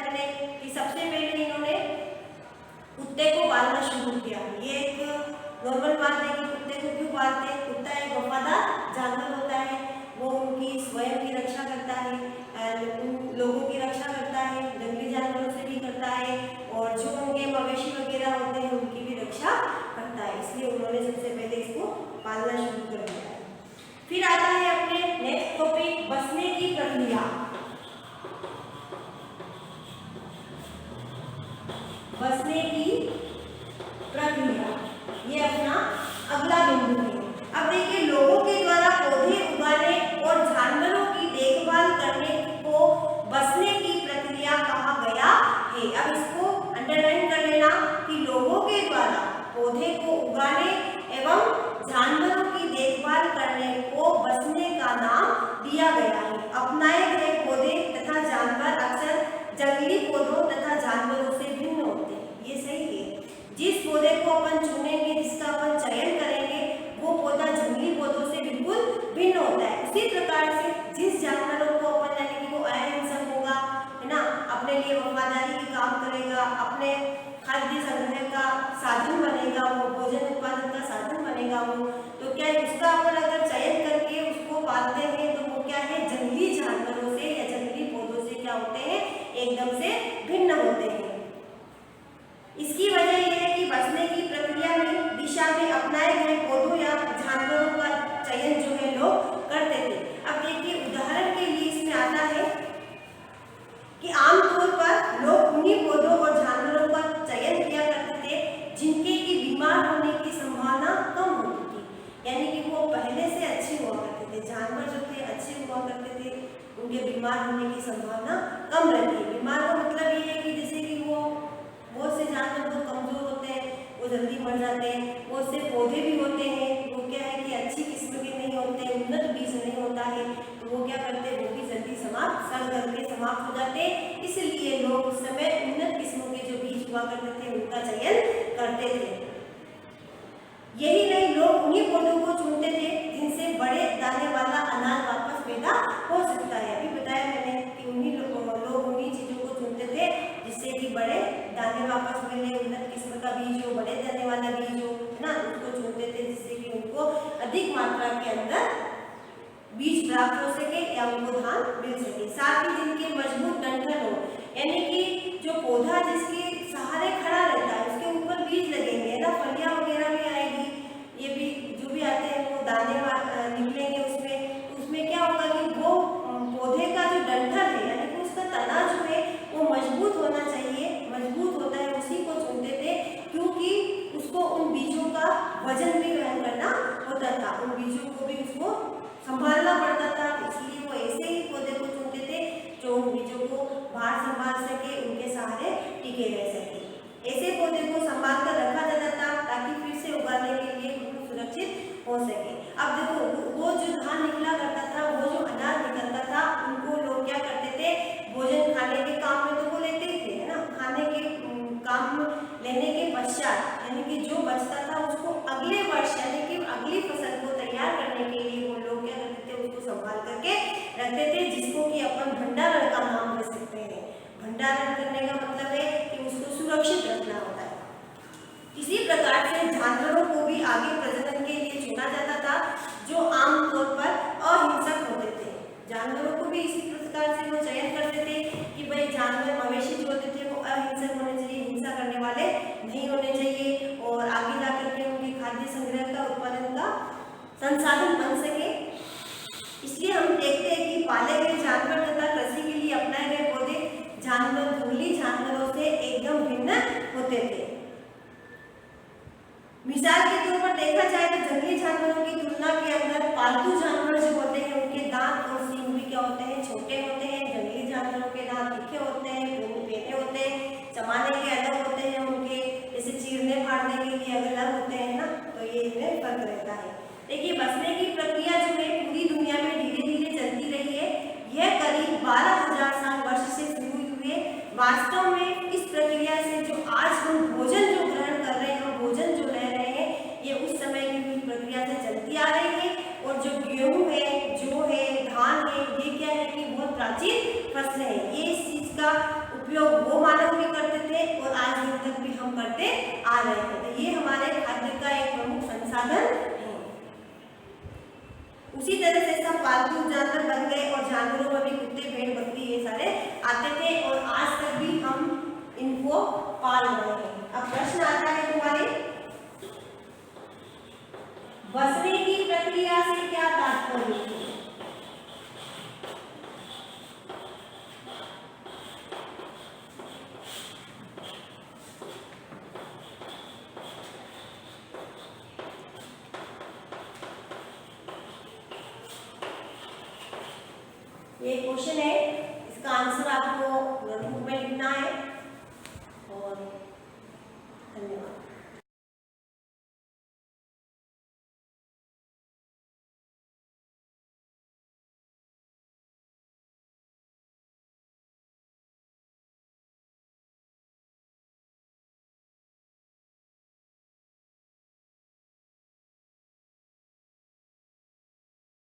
मैंने कि सबसे पहले इन्होंने कुत्ते को पालना शुरू किया। ये एक नॉर्मल बात है कि कुत्ते को क्यों पालते हैं। कुत्ता एक वफादार जानवर होता है, वो उनकी स्वयं की रक्षा करता है, उन लोगों की रक्षा करता है, जंगली जानवरों से भी करता है, और जो उनके मवेशी वगैरह होते हैं उनकी भी रक्षा करता है। इसलिए उन्होंने सबसे पहले इसको पालना शुरू कर दिया। फिर आता है अपने नेक्स्ट टॉपिक, बसने की प्रक्रिया। बसने की प्रक्रिया ये अपना अगला बिंदु है। अब देखिए, लोगों के द्वारा पौधे उगाने और जानवरों की देखभाल करने को बसने की प्रक्रिया कहा गया है। अब इसको अंडरलाइन कर लेना कि लोगों के द्वारा पौधे को उगाने एवं जानवरों की देखभाल करने को बसने का नाम दिया गया है। अपनाए गए पौधे तथा जानवर अक्सर जंगली पौधों तथा जानवरों से भिन्न होते हैं। ये सही है। जिस पौधे को अपन चुनेंगे, जिसका अपन चयन करेंगे, वो पौधा जंगली पौधों से बिल्कुल भिन्न होता है। उसी प्रकार से जिस जानवरों को अपन, यानी कि वो अहिंसक होगा, है ना, अपने लिए वफादारी के काम करेगा, अपने खाद्य संग्रह का साधन बनेगा, वो भोजन उत्पादन का साधन बनेगा, वो तो क्या है, उसका अपन अगर चयन करके उसको पालते हैं तो वो क्या है, जंगली जानवरों से या जंगली पौधों से क्या होते हैं, एकदम से भिन्न होते हैं। इसकी वजह यह है कि बसने की प्रक्रिया में दिशा में अपनाए गए पौधों या जानवरों का चयन जो है लोग करते थे। अब देखिए, उदाहरण के लिए इसमें आता है कि आमतौर पर लोग उन्हीं पौधों और जानवरों का चयन किया करते थे जिनके की बीमार होने की संभावना कम होती थी। यानी कि वो पहले से अच्छे हुआ करते थे, जानवर जो थे अच्छे हुआ करते थे, उनके बीमार होने की संभावना कम रहती है। बीमार का मतलब ये है कि जैसे कि वो बहुत से जानवर बहुत कमजोर होते हैं, वो जल्दी मर जाते हैं। बहुत से पौधे भी होते हैं, वो क्या है कि अच्छी किस्म के नहीं होते, उन्नत बीज नहीं होता है, तो वो क्या करते हैं, वो भी जल्दी सड़ करके समाप्त हो जाते हैं। इसलिए लोग उस समय उन्नत किस्मों के जो बीज हुआ करते थे उनका चयन करते थे। यही नहीं, लोग उन्हीं पौधों को चुनते थे जिनसे बड़े दाने वाला अनाज वापस पैदा हो सकता है। अभी बताया मैंने कि लोग उन्हीं चीज़ों को चुनते थे जिससे कि बड़े दाने वापस मिले, उन्नत किस्म का बीज हो, बड़े दाने वाला बीज हो, है ना, उसको चुनते थे जिससे कि उनको अधिक मात्रा के अंदर बीज प्राप्त हो सके या उनको धान मिल सके। साथ ही जिनके मजबूत डंठल हो, यानी कि जो पौधा जिसके सहारे खड़ा रहता है उसके ऊपर बीज लगेंगे ना, फलियां वगैरह भी आएगी, ये भी जो भी आते हैं वो दाने निकलेंगे उसमें क्या होगा कि वो पौधे का जो डंठल है, यानी कि उसका तना जो है वो मजबूत होना चाहिए, मजबूत होता है, उसी को चुनते थे क्योंकि उसको उन बीजों का वजन भी वहन करना होता था, उन बीजों को भी उसको संभालना पड़ता था। इसलिए वो ऐसे ही पौधे को चुनते थे जो उन बीजों को बाहर संभाल सके, उनके सहारे टिके रह सके। ऐसे पौधे को संभाल कर रखा जाता था ताकि फिर से उगाने के लिए सुरक्षित हो सके। अब देखो, वो जो धान निकला करता था, वो जो अनाज निकलता था, उनको लोग क्या करते थे, भोजन खाने के काम में तो वो लेते ही थे, है ना, खाने के तत्पश्चात यानी कि जो बचता था उसको अगले वर्ष यानी कि अगली फसल को तैयार करने के लिए वो लोग क्या करते थे, उसको संभाल करके रखते थे, जिसको कि अपन भंडारण का नाम दे सकते हैं। भंडारण करने का मतलब है कि उसको सुरक्षित रखना होता है। इसी प्रकार से जानवरों को भी आगे प्रजनन के लिए चुना जाता था, जो आमतौर पर अहिंसक होते थे। जानवरों को भी इसी प्रकार से वो चयन करते थे कि भाई जानवर मवेशी जो होते थे वो अहिंसक होने चाहिए, हिंसा करने वाले नहीं होने चाहिए, और आगे जाकर के उनके खाद्य संग्रह का उत्पादन का संसाधन बन सके। इसलिए हम देखते हैं कि पाले गए जानवर तथा कृषि के लिए अपनाए गए पौधे जानवर जंगली जानवरों से एकदम भिन्न होते थे। मिसाल के तौर पर देखा जाए तो जंगली जानवरों की तुलना के अंदर पालतू जानवर जो होते हैं उनके दांत और सींग भी क्या होते हैं, छोटे होते हैं। जंगली जानवरों के दांत तीखे होते हैं, पेने होते हैं, चबाने के अलग होते हैं, उनके जैसे चीरने फाड़ने के लिए अलग होते हैं ना, तो ये इनमें फर्क रहता है। देखिए बसने की प्रक्रिया जो है पूरी दुनिया में धीरे धीरे चलती रही है। यह करीब 12,000 साल वर्ष से शुरू हुई है। वास्तव में इस प्रक्रिया से जो आज हम भोजन जो ग्रहण कर रहे हैं, हम भोजन जो ले रहे हैं, ये उस समय की प्रक्रिया से चलती आ रही है। और जो गेहूँ है, जौ है, धान है, ये क्या है कि बहुत प्राचीन फसलें हैं। ये इस चीज का उपयोग वो मानव भी करते थे और आज दिन तक भी हम करते आ रहे हैं। तो ये हमारे खाद्य का एक प्रमुख संसाधन है। उसी तरह से सब पालतू जानवर बन गए और जानवरों में भी कुत्ते, भेड़, बकरी ये सारे आते थे और आज तक भी हम इनको पाल रहे हैं। अब प्रश्न आता है तुम्हारे, बसने की प्रक्रिया से क्या तात्पर्य है? ये क्वेश्चन है, इसका आंसर आपको नोटबुक में लिखना है। और धन्यवाद।